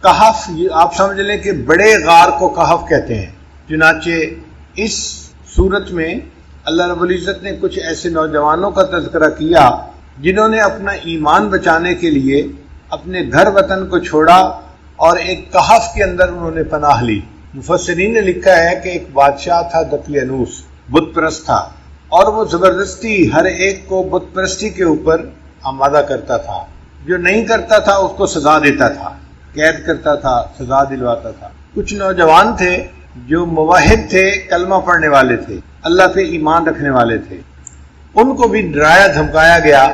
کہف آپ سمجھ لیں کہ بڑے غار کو کہف کہتے ہیں۔ چنانچہ اس صورت میں اللہ رب العزت نے کچھ ایسے نوجوانوں کا تذکرہ کیا جنہوں نے اپنا ایمان بچانے کے لیے اپنے گھر وطن کو چھوڑا اور ایک کہف کے اندر انہوں نے پناہ لی۔ مفسرین نے لکھا ہے کہ ایک بادشاہ تھا دقیانوس، بت پرست تھا، اور وہ زبردستی ہر ایک کو بت پرستی کے اوپر آمادہ کرتا تھا۔ جو نہیں کرتا تھا اس کو سزا دیتا تھا، قید کرتا تھا، سزا دلواتا تھا۔ کچھ نوجوان تھے جو موحد تھے، کلمہ پڑھنے والے تھے، اللہ پہ ایمان رکھنے والے تھے، ان کو بھی ڈرایا دھمکایا گیا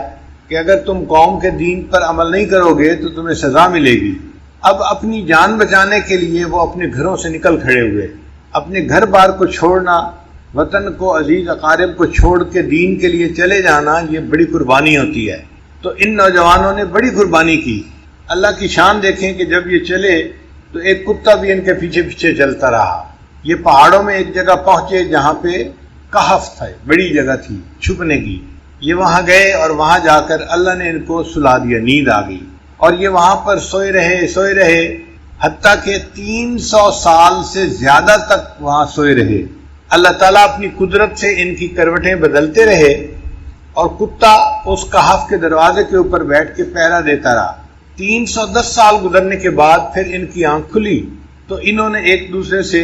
کہ اگر تم قوم کے دین پر عمل نہیں کرو گے تو تمہیں سزا ملے گی۔ اب اپنی جان بچانے کے لیے وہ اپنے گھروں سے نکل کھڑے ہوئے۔ اپنے گھر بار کو چھوڑنا، وطن کو، عزیز اقارب کو چھوڑ کے دین کے لیے چلے جانا، یہ بڑی قربانی ہوتی ہے۔ تو ان نوجوانوں نے بڑی قربانی کی۔ اللہ کی شان دیکھیں کہ جب یہ چلے تو ایک کتا بھی ان کے پیچھے پیچھے چلتا رہا۔ یہ پہاڑوں میں ایک جگہ پہنچے جہاں پہ کہف تھا، بڑی جگہ تھی چھپنے کی۔ یہ وہاں گئے اور وہاں جا کر اللہ نے ان کو سلا دیا، نیند آ گئی، اور یہ وہاں پر سوئے رہے حتیٰ کہ 300 سال سے زیادہ تک وہاں سوئے رہے۔ اللہ تعالیٰ اپنی قدرت سے ان کی کروٹیں بدلتے رہے، اور کتا اس کہف کے دروازے کے اوپر بیٹھ کے پہرا دیتا رہا۔ 310 سال گزرنے کے بعد پھر ان کی آنکھ کھلی تو انہوں نے ایک دوسرے سے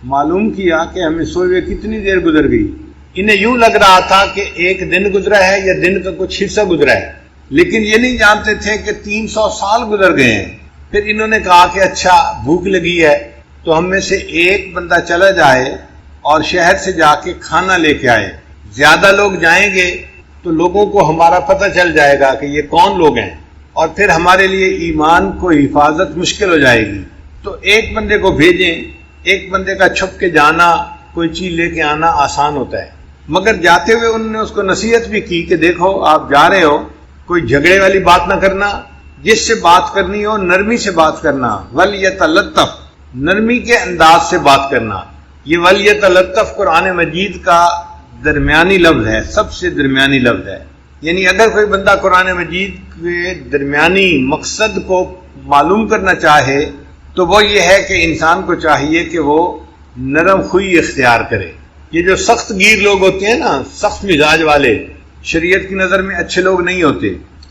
معلوم کیا کہ ہمیں سوئے ہوئے کتنی دیر گزر گئی۔ انہیں یوں لگ رہا تھا کہ ایک دن گزرا ہے یا دن کا کچھ حصہ گزرا ہے، لیکن یہ نہیں جانتے تھے کہ 300 سال گزر گئے ہیں۔ پھر انہوں نے کہا کہ اچھا بھوک لگی ہے تو ہم میں سے ایک بندہ چلا جائے اور شہر سے جا کے کھانا لے کے آئے۔ زیادہ لوگ جائیں گے تو لوگوں کو ہمارا پتہ چل جائے گا کہ یہ کون لوگ ہیں، اور پھر ہمارے لیے ایمان کو حفاظت مشکل ہو جائے گی۔ تو ایک بندے کو بھیجیں۔ ایک بندے کا چھپ کے جانا، کوئی چیز لے کے آنا آسان ہوتا ہے، مگر جاتے ہوئے انہوں نے اس کو نصیحت بھی کی کہ دیکھو آپ جا رہے ہو، کوئی جھگڑے والی بات نہ کرنا، جس سے بات کرنی ہو نرمی سے بات کرنا، وَلْيَتَلَطَّفْ، نرمی کے انداز سے بات کرنا۔ یہ وَلْيَتَلَطَّفْ قرآن مجید کا درمیانی لفظ ہے، سب سے درمیانی لفظ ہے۔ یعنی اگر کوئی بندہ قرآن مجید کے درمیانی مقصد کو معلوم کرنا چاہے تو وہ یہ ہے کہ انسان کو چاہیے کہ وہ نرم خوئی اختیار کرے۔ یہ جو سخت گیر لوگ ہوتے ہیں نا، سخت مزاج والے، شریعت کی نظر میں اچھے لوگ نہیں ہوتے۔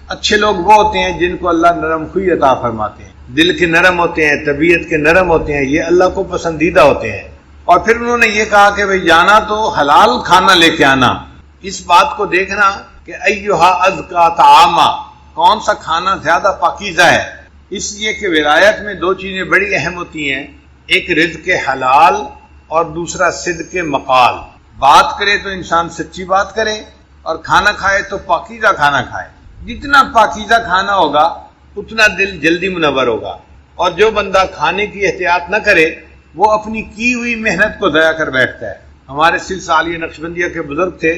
اچھے لوگ وہ ہوتے ہیں جن کو اللہ نرم خوئی عطا فرماتے ہیں، دل کے نرم ہوتے ہیں، طبیعت کے نرم ہوتے ہیں، یہ اللہ کو پسندیدہ ہوتے ہیں۔ اور پھر انہوں نے یہ کہا کہ بھئی جانا تو حلال کھانا لے کے آنا، اس بات کو دیکھنا کہ ایھا ازکا طعاما، کون سا کھانا زیادہ پاکیزہ ہے۔ اس لیے کہ ولایت میں دو چیزیں بڑی اہم ہوتی ہیں، ایک رزق حلال اور دوسرا صدق مقال۔ بات کرے تو انسان سچی بات کرے، اور کھانا کھائے تو پاکیزہ کھانا کھائے۔ جتنا پاکیزہ کھانا ہوگا اتنا دل جلدی منور ہوگا، اور جو بندہ کھانے کی احتیاط نہ کرے وہ اپنی کی ہوئی محنت کو ضائع کر بیٹھتا ہے۔ ہمارے سلسلہ عالیہ نقشبندیہ کے بزرگ تھے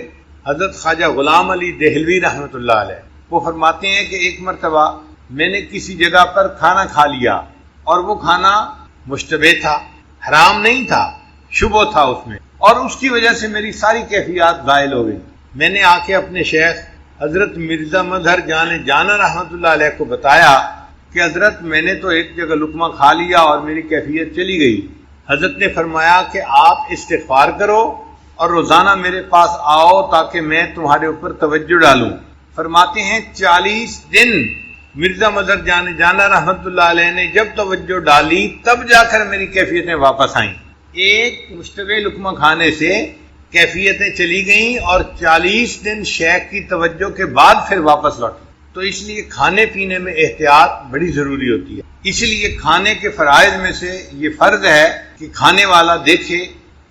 حضرت خواجہ غلام علی دہلوی رحمۃ اللہ علیہ، وہ فرماتے ہیں کہ ایک مرتبہ میں نے کسی جگہ پر کھانا کھا لیا، اور وہ کھانا مشتبہ تھا، حرام نہیں تھا، شبہ تھا اس میں، اور اس کی وجہ سے میری ساری کیفیات زائل ہو گئی۔ میں نے آ کے اپنے شیخ حضرت مرزا مظہر جانا رحمۃ اللہ علیہ کو بتایا کہ حضرت میں نے تو ایک جگہ لقمہ کھا لیا اور میری کیفیت چلی گئی۔ حضرت نے فرمایا کہ آپ استغفار کرو اور روزانہ میرے پاس آؤ تاکہ میں تمہارے اوپر توجہ ڈالوں۔ فرماتے ہیں 40 دن مرزا مظہر جانا رحمۃ اللہ علیہ نے جب توجہ ڈالی تب جا کر میری کیفیتیں واپس آئیں۔ ایک مشتبہ لقمہ کھانے سے کیفیتیں چلی گئیں، اور 40 دن شیخ کی توجہ کے بعد پھر واپس لوٹی۔ تو اس لیے کھانے پینے میں احتیاط بڑی ضروری ہوتی ہے۔ اس لیے کھانے کے فرائض میں سے یہ فرض ہے کہ کھانے والا دیکھے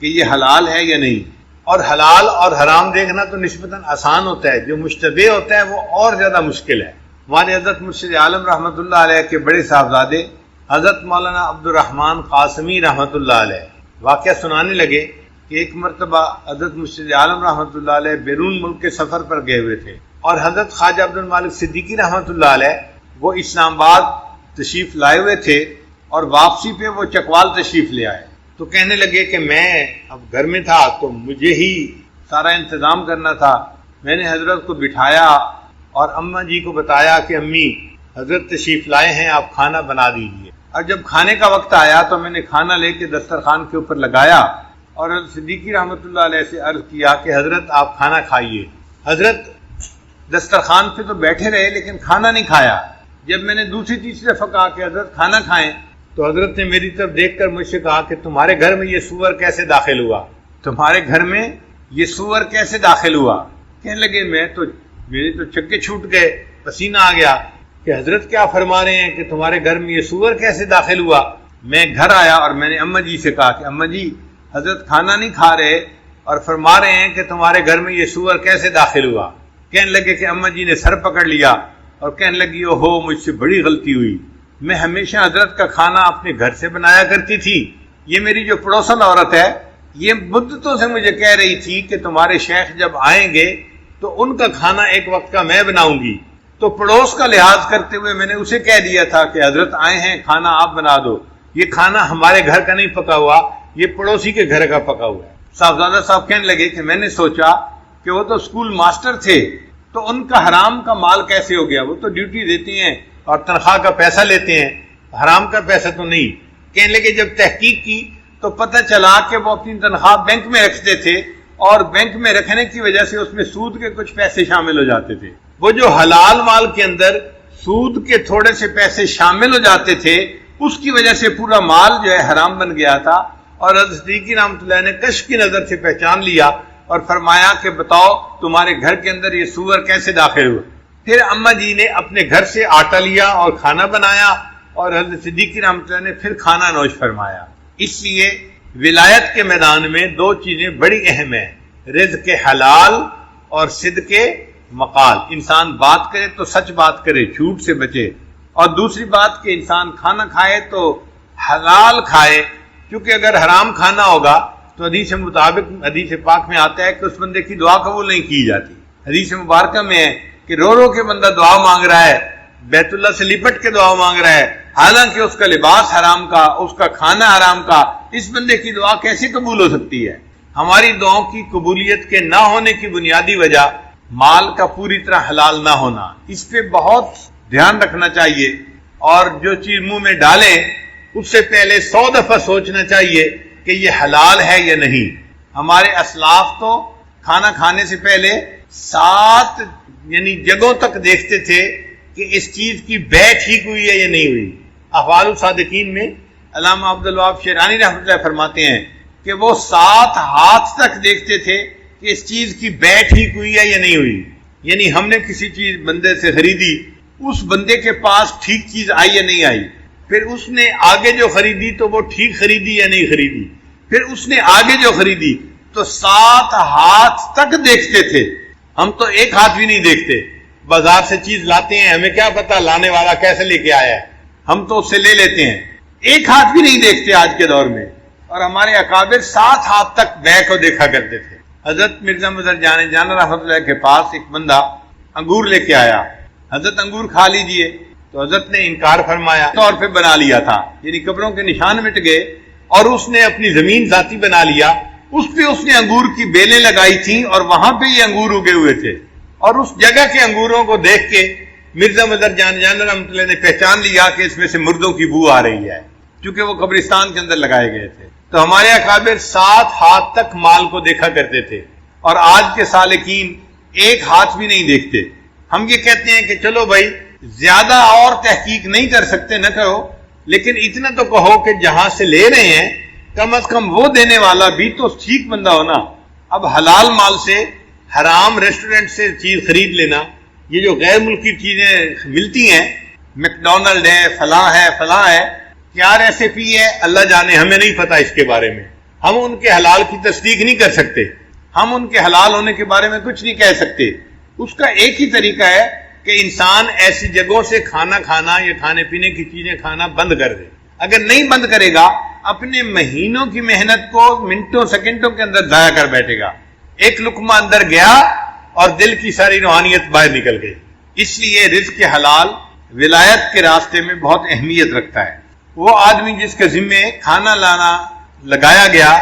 کہ یہ حلال ہے یا نہیں، اور حلال اور حرام دیکھنا تو نسبتاً آسان ہوتا ہے، جو مشتبہ ہوتا ہے وہ اور زیادہ مشکل ہے۔ ہمارے حضرت مرشد عالم رحمۃ اللہ علیہ کے بڑے صاحبزادے حضرت مولانا عبد الرحمن قاسمی رحمۃ اللہ علیہ واقعہ سنانے لگے کہ ایک مرتبہ حضرت مرشد عالم رحمۃ اللہ علیہ بیرون ملک کے سفر پر گئے ہوئے تھے، اور حضرت خواجہ عبد المالک صدیقی رحمۃ اللہ علیہ وہ اسلام آباد تشریف لائے ہوئے تھے، اور واپسی پہ وہ چکوال تشریف لے آئے۔ تو کہنے لگے کہ میں اب گھر میں تھا تو مجھے ہی سارا انتظام کرنا تھا۔ میں نے حضرت کو بٹھایا اور اماں جی کو بتایا کہ امی حضرت تشریف لائے ہیں، آپ کھانا بنا دیجیے۔ اور جب کھانے کا وقت آیا تو میں نے کھانا لے کے دسترخوان کے اوپر لگایا اور حضرت صدیقی رحمۃ اللہ علیہ سے عرض کیا کہ حضرت آپ کھانا کھائیے. حضرت دسترخوان پہ تو بیٹھے رہے لیکن کھانا نہیں کھایا. جب میں نے دوسری تیسری دفعہ کہا کہ حضرت کھانا کھائیں تو حضرت نے میری طرف دیکھ کر مجھ سے کہا کہ تمہارے گھر میں یہ سور کیسے داخل ہوا؟ تمہارے گھر میں یہ سور کیسے داخل ہوا؟ کہنے لگے میرے تو چکے چھوٹ گئے، پسینہ آ گیا کہ حضرت کیا فرما رہے ہیں کہ تمہارے گھر میں یہ سور کیسے داخل ہوا؟ میں گھر آیا اور میں نے اماں جی سے کہا کہ اماں جی حضرت کھانا نہیں کھا رہے اور فرما رہے ہیں کہ تمہارے گھر میں یہ سور کیسے داخل ہوا؟ کہنے لگے کہ اماں جی نے سر پکڑ لیا اور کہنے لگی او ہو مجھ سے بڑی غلطی ہوئی، میں ہمیشہ حضرت کا کھانا اپنے گھر سے بنایا کرتی تھی. یہ میری جو پڑوسن عورت ہے یہ مدتوں سے مجھے کہہ رہی تھی کہ تمہارے شیخ جب آئیں گے تو ان کا کھانا ایک وقت کا میں بناؤں گی. تو پڑوس کا لحاظ کرتے ہوئے میں نے اسے کہہ دیا تھا کہ حضرت آئے ہیں کھانا آپ بنا دو، یہ کھانا ہمارے گھر کا نہیں پکا ہوا، یہ پڑوسی کے گھر کا پکا ہوا ہے. صاحبزادہ صاحب کہنے لگے کہ میں نے سوچا کہ وہ تو اسکول ماسٹر تھے تو ان کا حرام کا مال کیسے ہو گیا؟ وہ تو ڈیوٹی دیتی ہیں اور تنخواہ کا پیسہ لیتے ہیں، حرام کا پیسہ تو نہیں. کہنے لگے جب تحقیق کی تو پتہ چلا کہ وہ اپنی تنخواہ بینک میں رکھتے تھے اور بینک میں رکھنے کی وجہ سے اس میں سود کے کچھ پیسے شامل ہو جاتے تھے. وہ جو حلال مال کے اندر سود کے تھوڑے سے پیسے شامل ہو جاتے تھے اس کی وجہ سے پورا مال جو ہے حرام بن گیا تھا. اور حضرت صدیقی رحمۃ اللہ نے کشف کی نظر سے پہچان لیا اور فرمایا کہ بتاؤ تمہارے گھر کے اندر یہ سور کیسے داخل ہوا؟ پھر اماں جی نے اپنے گھر سے آٹا لیا اور کھانا بنایا اور حضرت صدیقی رحمۃ اللہ نے پھر کھانا نوش فرمایا. اس لیے ولایت کے میدان میں دو چیزیں بڑی اہم ہیں، رزق حلال اور صدق مقال. انسان بات کرے تو سچ بات کرے، جھوٹ سے بچے. اور دوسری بات کہ انسان کھانا کھائے تو حلال کھائے، کیونکہ اگر حرام کھانا ہوگا تو حدیث مطابق حدیث پاک میں آتا ہے کہ اس بندے کی دعا قبول نہیں کی جاتی. حدیث مبارکہ میں ہے کہ رو رو کے بندہ دعا مانگ رہا ہے، بیت اللہ سے لپٹ کے دعا مانگ رہا ہے، حالانکہ اس کا لباس حرام کا، اس کا کھانا حرام کا، اس بندے کی دعا کیسے قبول ہو سکتی ہے؟ ہماری دعاؤں کی قبولیت کے نہ ہونے کی بنیادی وجہ مال کا پوری طرح حلال نہ ہونا. اس پہ بہت دھیان رکھنا چاہیے اور جو چیز منہ میں ڈالیں اس سے پہلے 100 دفعہ سوچنا چاہیے کہ یہ حلال ہے یا نہیں. ہمارے اسلاف تو کھانا کھانے سے پہلے 7 جگہوں تک دیکھتے تھے کہ اس چیز کی بے ٹھیک ہوئی ہے یا نہیں ہوئی. احوال الصادقین میں علامہ عبدالوہاب شیرانی رحمۃ اللہ فرماتے ہیں کہ وہ 7 ہاتھ تک دیکھتے تھے کہ اس چیز کی بے ٹھیک ہوئی ہے یا نہیں ہوئی. یعنی ہم نے کسی چیز بندے سے خریدی، اس بندے کے پاس ٹھیک چیز آئی یا نہیں آئی، پھر اس نے آگے جو خریدی تو وہ ٹھیک خریدی یا نہیں خریدی، پھر اس نے آگے جو خریدی، تو 7 ہاتھ تک دیکھتے تھے. ہم تو ایک ہاتھ بھی نہیں دیکھتے. بازار سے چیز لاتے ہیں، ہمیں کیا پتا لانے والا کیسے لے کے آیا ہے، ہم تو اس سے لے لیتے ہیں. ایک ہاتھ بھی نہیں دیکھتے آج کے دور میں. اور ہمارے اکابر 7 ہاتھ تک بے کو دیکھا کرتے تھے. حضرت مرزا مظہر جانا رحمۃ اللہ کے پاس ایک بندہ انگور لے کے آیا. حضرت انگور کھا لیجئے، تو حضرت نے انکار فرمایا، طور پہ بنا لیا تھا، یعنی قبروں کے نشان مٹ گئے اور اس نے اپنی زمین ذاتی بنا لیا. اس پہ اس نے انگور کی بیلیں لگائی تھیں اور وہاں پہ یہ انگور اگے ہوئے تھے. اور اس جگہ کے انگوروں کو دیکھ کے مرزا مظہر جانا رحمۃ اللہ نے پہچان لیا کہ اس میں سے مردوں کی بو آ رہی ہے، کیونکہ وہ قبرستان کے اندر لگائے گئے تھے. تو ہمارے اکابر 7 ہاتھ تک مال کو دیکھا کرتے تھے اور آج کے سالکین ایک ہاتھ بھی نہیں دیکھتے. ہم یہ کہتے ہیں کہ چلو بھائی زیادہ اور تحقیق نہیں کر سکتے نہ کرو، لیکن اتنا تو کہو کہ جہاں سے لے رہے ہیں کم از کم وہ دینے والا بھی تو ٹھیک بندہ ہونا. اب حلال مال سے حرام ریسٹورنٹ سے چیز خرید لینا، یہ جو غیر ملکی چیزیں ملتی ہیں، میکڈونلڈ ہے، فلاں ہے، کیا ریسیپی ہے اللہ جانے، ہمیں نہیں پتا اس کے بارے میں. ہم ان کے حلال کی تصدیق نہیں کر سکتے، ہم ان کے حلال ہونے کے بارے میں کچھ نہیں کہہ سکتے. اس کا ایک ہی طریقہ ہے کہ انسان ایسی جگہوں سے کھانا کھانا یا کھانے پینے کی چیزیں کھانا بند کر دے. اگر نہیں بند کرے گا اپنے مہینوں کی محنت کو منٹوں سیکنڈوں کے اندر ضائع کر بیٹھے گا. ایک لقمہ اندر گیا اور دل کی ساری روحانیت باہر نکل گئی. اس لیے رزق حلال ولایت کے راستے میں بہت اہمیت رکھتا ہے. وہ آدمی جس کے ذمے کھانا لانا لگایا گیا،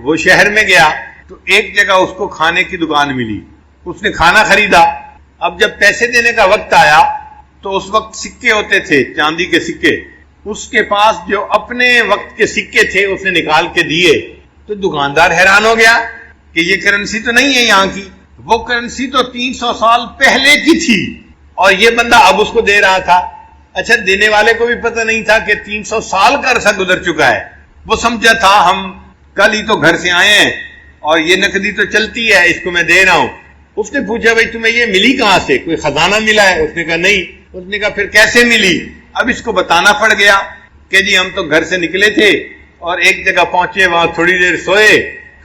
وہ شہر میں گیا تو ایک جگہ اس کو کھانے کی دکان ملی، اس نے کھانا خریدا. اب جب پیسے دینے کا وقت آیا تو اس وقت سکے ہوتے تھے، چاندی کے سکے، اس کے پاس جو اپنے وقت کے سکے تھے اس نے نکال کے دیے، تو دکاندار حیران ہو گیا کہ یہ کرنسی تو نہیں ہے یہاں کی، وہ کرنسی تو 300 سال پہلے کی تھی اور یہ بندہ اب اس کو دے رہا تھا۔ اچھا، دینے والے کو بھی پتہ نہیں تھا کہ 300 سال کا عرصہ گزر چکا ہے، وہ سمجھا تھا ہم کل ہی تو گھر سے آئے ہیں اور یہ نقدی تو چلتی ہے، اس کو میں دے رہا ہوں۔ اس نے پوچھا بھائی تمہیں یہ ملی کہاں سے، کوئی خزانہ ملا ہے؟ اس نے کہا نہیں۔ اس نے کہا پھر کیسے ملی؟ اب اس کو بتانا پڑ گیا کہ جی ہم تو گھر سے نکلے تھے اور ایک جگہ پہنچے، وہاں تھوڑی دیر سوئے،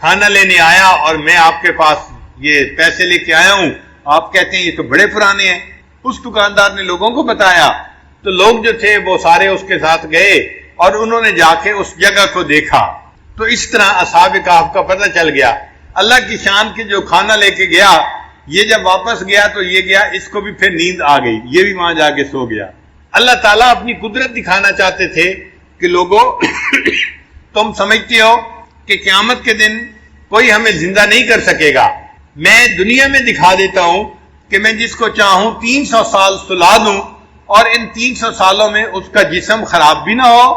کھانا لینے آیا اور میں آپ کے پاس یہ پیسے لے کے آیا ہوں، آپ کہتے ہیں یہ تو بڑے پرانے ہیں۔ اس دکاندار نے لوگوں کو بتایا تو لوگ جو تھے وہ سارے اس کے ساتھ گئے اور انہوں نے جا کے اس جگہ کو دیکھا، تو اس طرح اصحاب کہف کا پتہ چل گیا۔ اللہ کی شان کے جو کھانا لے کے گیا، یہ جب واپس گیا تو یہ گیا، اس کو بھی پھر نیند آ گئی، یہ بھی وہاں جا کے سو گیا۔ اللہ تعالیٰ اپنی قدرت دکھانا چاہتے تھے کہ لوگوں تم سمجھتے ہو کہ قیامت کے دن کوئی ہمیں زندہ نہیں کر سکے گا، میں دنیا میں دکھا دیتا ہوں کہ میں جس کو چاہوں 300 سال سلا دوں اور ان 300 سالوں میں اس کا جسم خراب بھی نہ ہو،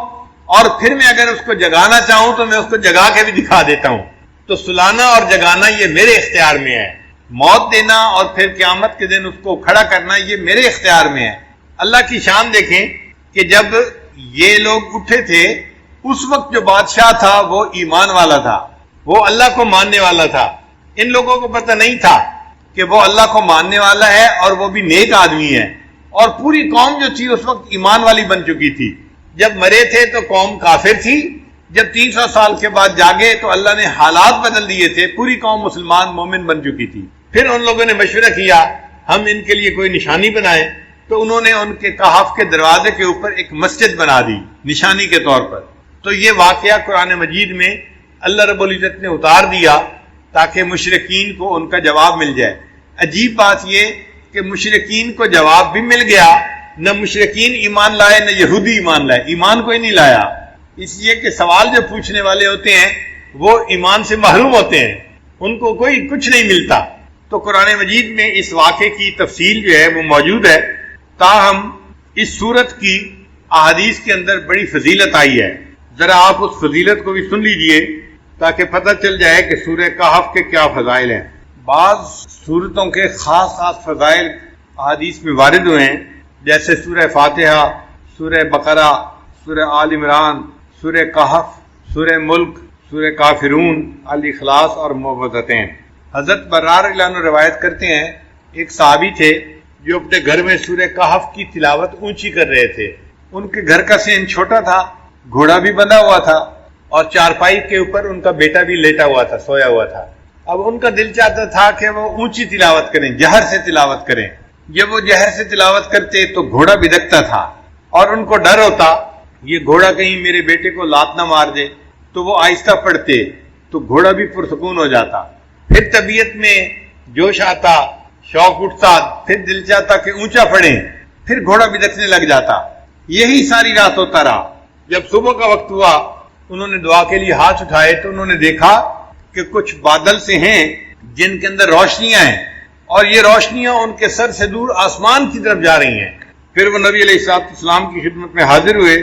اور پھر میں اگر اس کو جگانا چاہوں تو میں اس کو جگا کے بھی دکھا دیتا ہوں۔ تو سلانا اور جگانا یہ میرے اختیار میں ہے، موت دینا اور پھر قیامت کے دن اس کو کھڑا کرنا یہ میرے اختیار میں ہے۔ اللہ کی شان دیکھیں کہ جب یہ لوگ اٹھے تھے اس وقت جو بادشاہ تھا وہ ایمان والا تھا، وہ اللہ کو ماننے والا تھا۔ ان لوگوں کو پتہ نہیں تھا کہ وہ اللہ کو ماننے والا ہے اور وہ بھی نیک آدمی ہے، اور پوری قوم جو تھی اس وقت ایمان والی بن چکی تھی۔ جب مرے تھے تو قوم کافر تھی، جب 300 سال کے بعد جاگے تو اللہ نے حالات بدل دیے تھے، پوری قوم مسلمان مومن بن چکی تھی۔ پھر ان لوگوں نے مشورہ کیا ہم ان کے لیے کوئی نشانی بنائیں، تو انہوں نے ان کے کہف کے دروازے کے اوپر ایک مسجد بنا دی نشانی کے طور پر۔ تو یہ واقعہ قرآن مجید میں اللہ رب العزت نے اتار دیا تاکہ مشرکین کو ان کا جواب مل جائے۔ عجیب بات یہ کہ مشرکین کو جواب بھی مل گیا، نہ مشرکین ایمان لائے نہ یہودی ایمان لائے، ایمان کوئی نہیں لایا، اس لیے کہ سوال جو پوچھنے والے ہوتے ہیں وہ ایمان سے محروم ہوتے ہیں، ان کو کوئی کچھ نہیں ملتا۔ تو قرآن مجید میں اس واقعے کی تفصیل جو ہے وہ موجود ہے، تاہم اس صورت کی احادیث کے اندر بڑی فضیلت آئی ہے، ذرا آپ اس فضیلت کو بھی سن لیجئے تاکہ پتہ چل جائے کہ سورہ کہف کے کیا فضائل ہیں۔ بعض صورتوں کے خاص خاص فضائل احادیث میں وارد ہوئے ہیں، جیسے سورہ فاتحہ، سورہ بقرہ، سورہ آل عمران، سورہ کہف، سورہ ملک، سورہ کافرون، الاخلاص اور معوذتین۔ حضرت برار رضی اللہ عنہ روایت کرتے ہیں ایک صحابی تھے جو اپنے گھر میں سورہ کہف کی تلاوت اونچی کر رہے تھے۔ ان کے گھر کا سین چھوٹا تھا، گھوڑا بھی بندھا ہوا تھا اور چارپائی کے اوپر ان کا بیٹا بھی لیٹا ہوا تھا، سویا ہوا تھا۔ اب ان کا دل چاہتا تھا کہ وہ اونچی تلاوت کریں، جہر سے تلاوت کریں۔ جب وہ جہر سے تلاوت کرتے تو گھوڑا بدکتا تھا اور ان کو ڈر ہوتا یہ گھوڑا کہیں میرے بیٹے کو لات نہ مار دے، تو وہ آہستہ پڑھتے تو گھوڑا بھی پرسکون ہو جاتا۔ پھر طبیعت میں جوش آتا، شوق اٹھتا، پھر دل چاہتا کہ اونچا پڑھیں، پھر گھوڑا بدکنے لگ جاتا۔ یہی ساری رات ہوتا رہا۔ جب صبح کا وقت ہوا انہوں نے دعا کے لیے ہاتھ اٹھائے تو انہوں نے دیکھا کہ کچھ بادل سے ہیں جن کے اندر روشنیاں ہیں، اور یہ روشنیاں ان کے سر سے دور آسمان کی طرف جا رہی ہیں۔ پھر وہ نبی علیہ السلام کی خدمت میں حاضر ہوئے،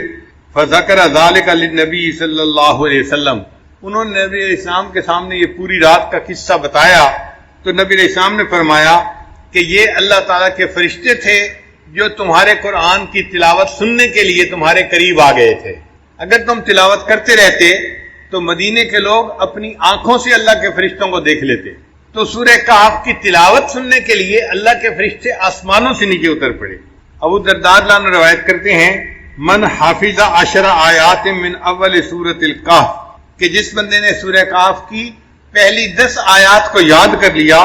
فذکر ذلک للنبی صلی اللہ علیہ وسلم، انہوں نے نبی علیہ السلام کے سامنے یہ پوری رات کا قصہ بتایا تو نبی علیہ السلام نے فرمایا کہ یہ اللہ تعالیٰ کے فرشتے تھے جو تمہارے قرآن کی تلاوت سننے کے لیے تمہارے قریب آ گئے تھے۔ اگر تم تلاوت کرتے رہتے تو مدینے کے لوگ اپنی آنکھوں سے اللہ کے فرشتوں کو دیکھ لیتے۔ تو سورہ کہف کی تلاوت سننے کے لیے اللہ کے فرشتے آسمانوں سے نیچے اتر پڑے۔ ابو درداء رضی اللہ عنہ روایت کرتے ہیں من حافظ 10 آیات من اول سورۃ الکہف، کہ جس بندے نے سورہ کہف کی پہلی 10 آیات کو یاد کر لیا،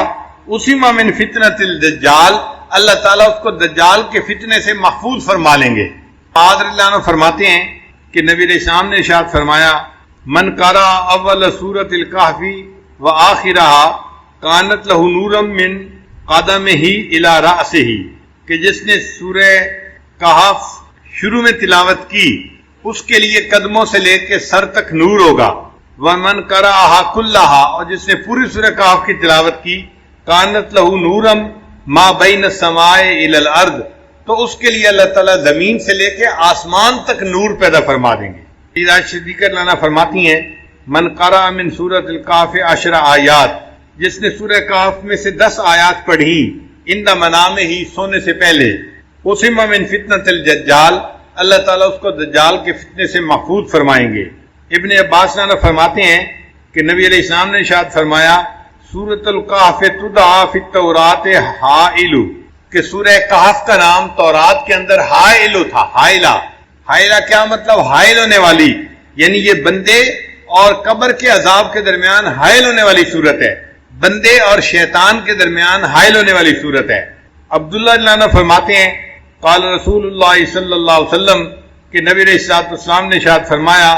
اسی ما من فتنۃ الدجال، اللہ تعالیٰ اس کو دجال کے فتنے سے محفوظ فرما لیں گے۔ معاذ رضی اللہ عنہ فرماتے ہیں کہ نبی علیہ السلام نے ارشاد فرمایا من قرأ اول سورۃ الکہف وآخرها کانت لہ نورا من قدمہ الی رأسہ، کہ جس نے سورہ کہف شروع میں تلاوت کی اس کے لیے قدموں سے لے کے سر تک نور ہوگا۔ ومن قرأها کلھا، اور جس نے پوری سورہ کہف کی تلاوت کی کانت لہ نورا ما بین السماء الی الارض، تو اس کے لیے اللہ تعالیٰ زمین سے لے کے آسمان تک نور پیدا فرما دیں گے۔ راج صدیقہ لانا فرماتی ہیں من قرأ من سورۃ الکہف 10 آیات، جس نے سورہ کہف میں سے 10 آیات پڑھی عند منامہ ہی، سونے سے پہلے، عصم من فتنۃ الدجال، اللہ تعالیٰ اس کو دجال کے فتنے سے محفوظ فرمائیں گے۔ ابن عباس لانا فرماتے ہیں کہ نبی علیہ السلام نے ارشاد فرمایا سورۃ الکہف تدعا فی التوراۃ حائل، کہ سورہ کہف کا نام تورات کے اندر حائل تھا۔ حائلہ کیا مطلب؟ حائل ہونے والی، یعنی یہ بندے اور قبر کے عذاب کے درمیان حائل ہونے والی صورت ہے، بندے اور شیطان کے درمیان حائل ہونے والی صورت ہے۔ عبداللہ لانا فرماتے ہیں قال رسول اللہ صلی اللہ علیہ وسلم کہ نبی علیہ السلام نے ارشاد فرمایا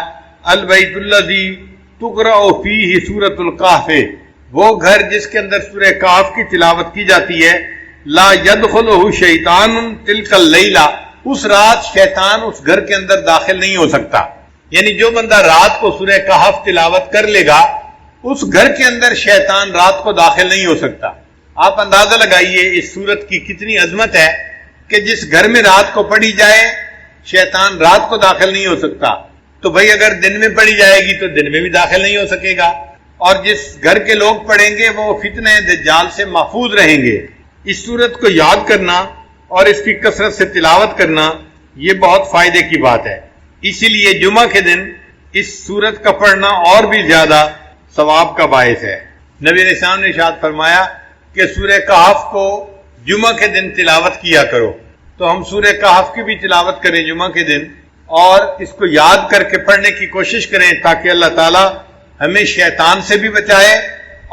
البیت الذی تقرأ فیہ سورۃ الکہف، وہ گھر جس کے اندر سورہ کہف کی تلاوت کی جاتی ہے، لا يدخلہ شیطان تلک اللیلہ، اس رات شیطان اس گھر کے اندر داخل نہیں ہو سکتا۔ یعنی جو بندہ رات کو سورہ کہف تلاوت کر لے گا اس گھر کے اندر شیطان رات کو داخل نہیں ہو سکتا۔ آپ اندازہ لگائیے اس سورت کی کتنی عظمت ہے کہ جس گھر میں رات کو پڑھی جائے شیطان رات کو داخل نہیں ہو سکتا، تو بھئی اگر دن میں پڑھی جائے گی تو دن میں بھی داخل نہیں ہو سکے گا، اور جس گھر کے لوگ پڑھیں گے وہ فتنہ دجال سے محفوظ رہیں گے۔ اس سورت کو یاد کرنا اور اس کی کثرت سے تلاوت کرنا یہ بہت فائدے کی بات ہے، اسی لیے جمعہ کے دن اس سورت کا پڑھنا اور بھی زیادہ ثواب کا باعث ہے۔ نبی علیہ السلام نے ارشاد فرمایا کہ سورہ کہف کو جمعہ کے دن تلاوت کیا کرو، تو ہم سورہ کہف کی بھی تلاوت کریں جمعہ کے دن اور اس کو یاد کر کے پڑھنے کی کوشش کریں تاکہ اللہ تعالیٰ ہمیں شیطان سے بھی بچائے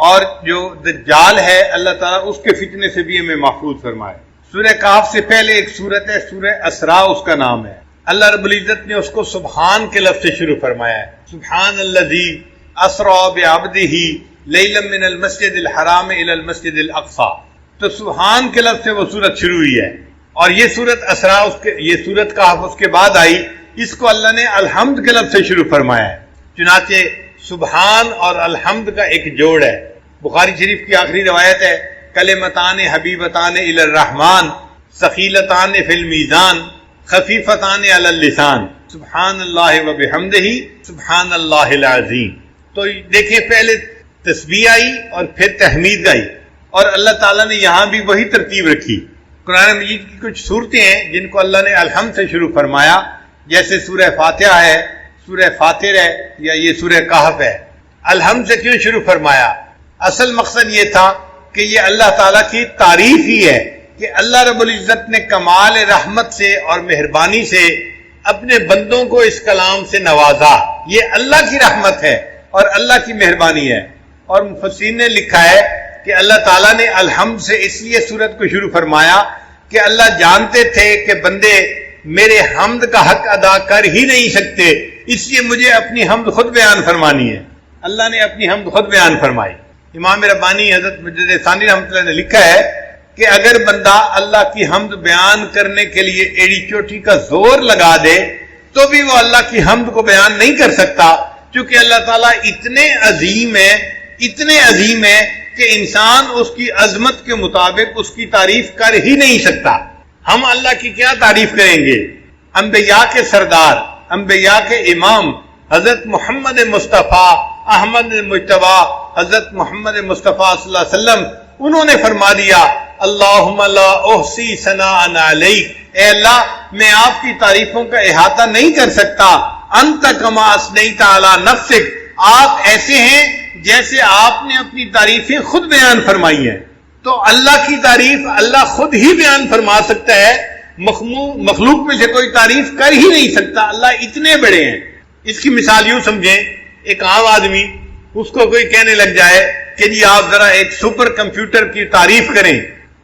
اور جو دجال ہے اللہ تعالیٰ اس کے فتنے سے بھی ہمیں محفوظ فرمائے۔ سورہ کہف سے پہلے ایک سورت ہے سورہ اسراء، اس کا نام ہے۔ اللہ رب العزت نے اس کو سبحان کے لفظ سے شروع فرمایا ہے، سبحان الذی اسریٰ بعبدہ لیلا من المسجد الحرام الی المسجد الاقصی، تو سبحان کے لفظ سے وہ سورت شروع ہوئی ہے، اور یہ سورت اسراء یہ سورت کہف اس کے بعد آئی، اس کو اللہ نے الحمد کے لفظ سے شروع فرمایا ہے۔ چنانچہ سبحان اور الحمد کا ایک جوڑ ہے۔ بخاری شریف کی آخری روایت ہے کلمتان حبیبتان الی الرحمن ثقیلتان فی المیزان خفیفتان علی اللسان سبحان اللہ و بحمدہ سبحان اللہ العظیم۔ تو دیکھیں پہلے تسبیح آئی اور پھر تحمید آئی، اور اللہ تعالیٰ نے یہاں بھی وہی ترتیب رکھی۔ قرآن مجید کی کچھ صورتیں ہیں جن کو اللہ نے الحمد سے شروع فرمایا، جیسے سورہ فاتحہ ہے، سورہ فاطر ہے، یا یہ سورہ کہف ہے۔ الحمد سے کیوں شروع فرمایا؟ اصل مقصد یہ تھا کہ یہ اللہ تعالیٰ کی تعریف ہی ہے کہ اللہ رب العزت نے کمال رحمت سے اور مہربانی سے اپنے بندوں کو اس کلام سے نوازا، یہ اللہ کی رحمت ہے اور اللہ کی مہربانی ہے۔ اور مفسرین نے لکھا ہے کہ اللہ تعالیٰ نے الحمد سے اس لیے سورت کو شروع فرمایا کہ اللہ جانتے تھے کہ بندے میرے حمد کا حق ادا کر ہی نہیں سکتے، اس لیے مجھے اپنی حمد خود بیان فرمانی ہے۔ اللہ نے اپنی حمد خود بیان فرمائی۔ امام ربانی حضرت مجدد ثانی رحمۃ اللہ نے لکھا ہے کہ اگر بندہ اللہ کی حمد بیان کرنے کے لیے ایڑی چوٹی کا زور لگا دے تو بھی وہ اللہ کی حمد کو بیان نہیں کر سکتا، کیونکہ اللہ تعالیٰ اتنے عظیم ہے کہ انسان اس کی عظمت کے مطابق اس کی تعریف کر ہی نہیں سکتا۔ ہم اللہ کی کیا تعریف کریں گے؟ انبیاء کے سردار، انبیاء کے امام حضرت محمد مصطفیٰ احمد مجتبیٰ حضرت محمد مصطفیٰ صلی اللہ علیہ وسلم، انہوں نے فرما دیا اللہم لا احصی ثناء علیک، اے اللہ میں آپ کی تعریفوں کا احاطہ نہیں کر سکتا، انت کما اثنیت علی نفسک، آپ ایسے ہیں جیسے آپ نے اپنی تعریفیں خود بیان فرمائی ہیں۔ تو اللہ کی تعریف اللہ خود ہی بیان فرما سکتا ہے، مخلوق میں سے کوئی تعریف کر ہی نہیں سکتا، اللہ اتنے بڑے ہیں۔ اس کی مثال یوں سمجھیں، ایک عام آدمی، اس کو کوئی کہنے لگ جائے کہ جی آپ ذرا ایک سپر کمپیوٹر کی تعریف کریں،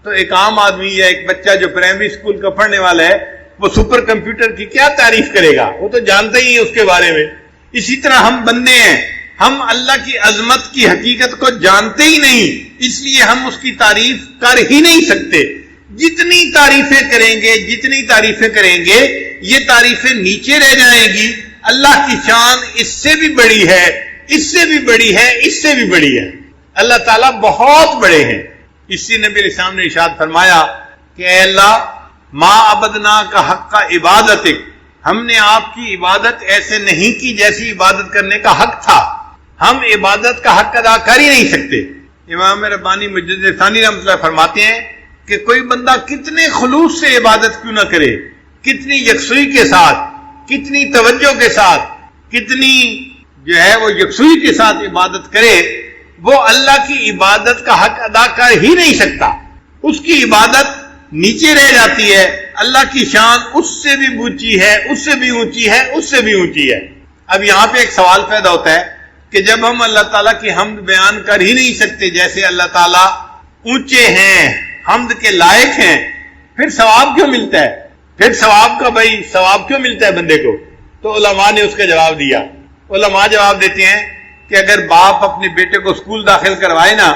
تو ایک عام آدمی یا ایک بچہ جو پرائمری اسکول کا پڑھنے والا ہے وہ سپر کمپیوٹر کی کیا تعریف کرے گا؟ وہ تو جانتا ہی ہے اس کے بارے میں۔ اسی طرح ہم بندے ہیں، ہم اللہ کی عظمت کی حقیقت کو جانتے ہی نہیں، اس لیے ہم اس کی تعریف کر ہی نہیں سکتے۔ جتنی تعریفیں کریں گے یہ تعریفیں نیچے رہ جائیں گی۔ اللہ کی شان اس سے بھی بڑی ہے، اس سے بھی بڑی ہے، اس سے بھی بڑی ہے۔ اللہ تعالیٰ بہت بڑے ہیں۔ اسی نبی علیہ السلام نے ارشاد فرمایا کہ اے اللہ ما عبدنا کا حق کا عبادتک، ہم نے آپ کی عبادت ایسے نہیں کی جیسی عبادت کرنے کا حق تھا، ہم عبادت کا حق ادا کر ہی نہیں سکتے۔ امام ربانی مجدد ثانی رحمۃ اللہ فرماتے ہیں کہ کوئی بندہ کتنے خلوص سے عبادت کیوں نہ کرے، کتنی یکسوئی کے ساتھ، کتنی توجہ کے ساتھ، کتنی وہ یکسوئی کے ساتھ عبادت کرے، وہ اللہ کی عبادت کا حق ادا کر ہی نہیں سکتا، اس کی عبادت نیچے رہ جاتی ہے، اللہ کی شان اس سے بھی اونچی ہے، اس سے بھی اونچی ہے، اس سے بھی اونچی ہے۔ اب یہاں پہ ایک سوال پیدا ہوتا ہے کہ جب ہم اللہ تعالیٰ کی حمد بیان کر ہی نہیں سکتے جیسے اللہ تعالیٰ اونچے ہیں، حمد کے لائق ہیں، پھر ثواب کیوں ملتا ہے؟ پھر ثواب کا ثواب کیوں ملتا ہے بندے کو؟ تو علماء نے اس کا جواب دیا۔ علماء جواب دیتے ہیں کہ اگر باپ اپنے بیٹے کو اسکول داخل کروائے نا،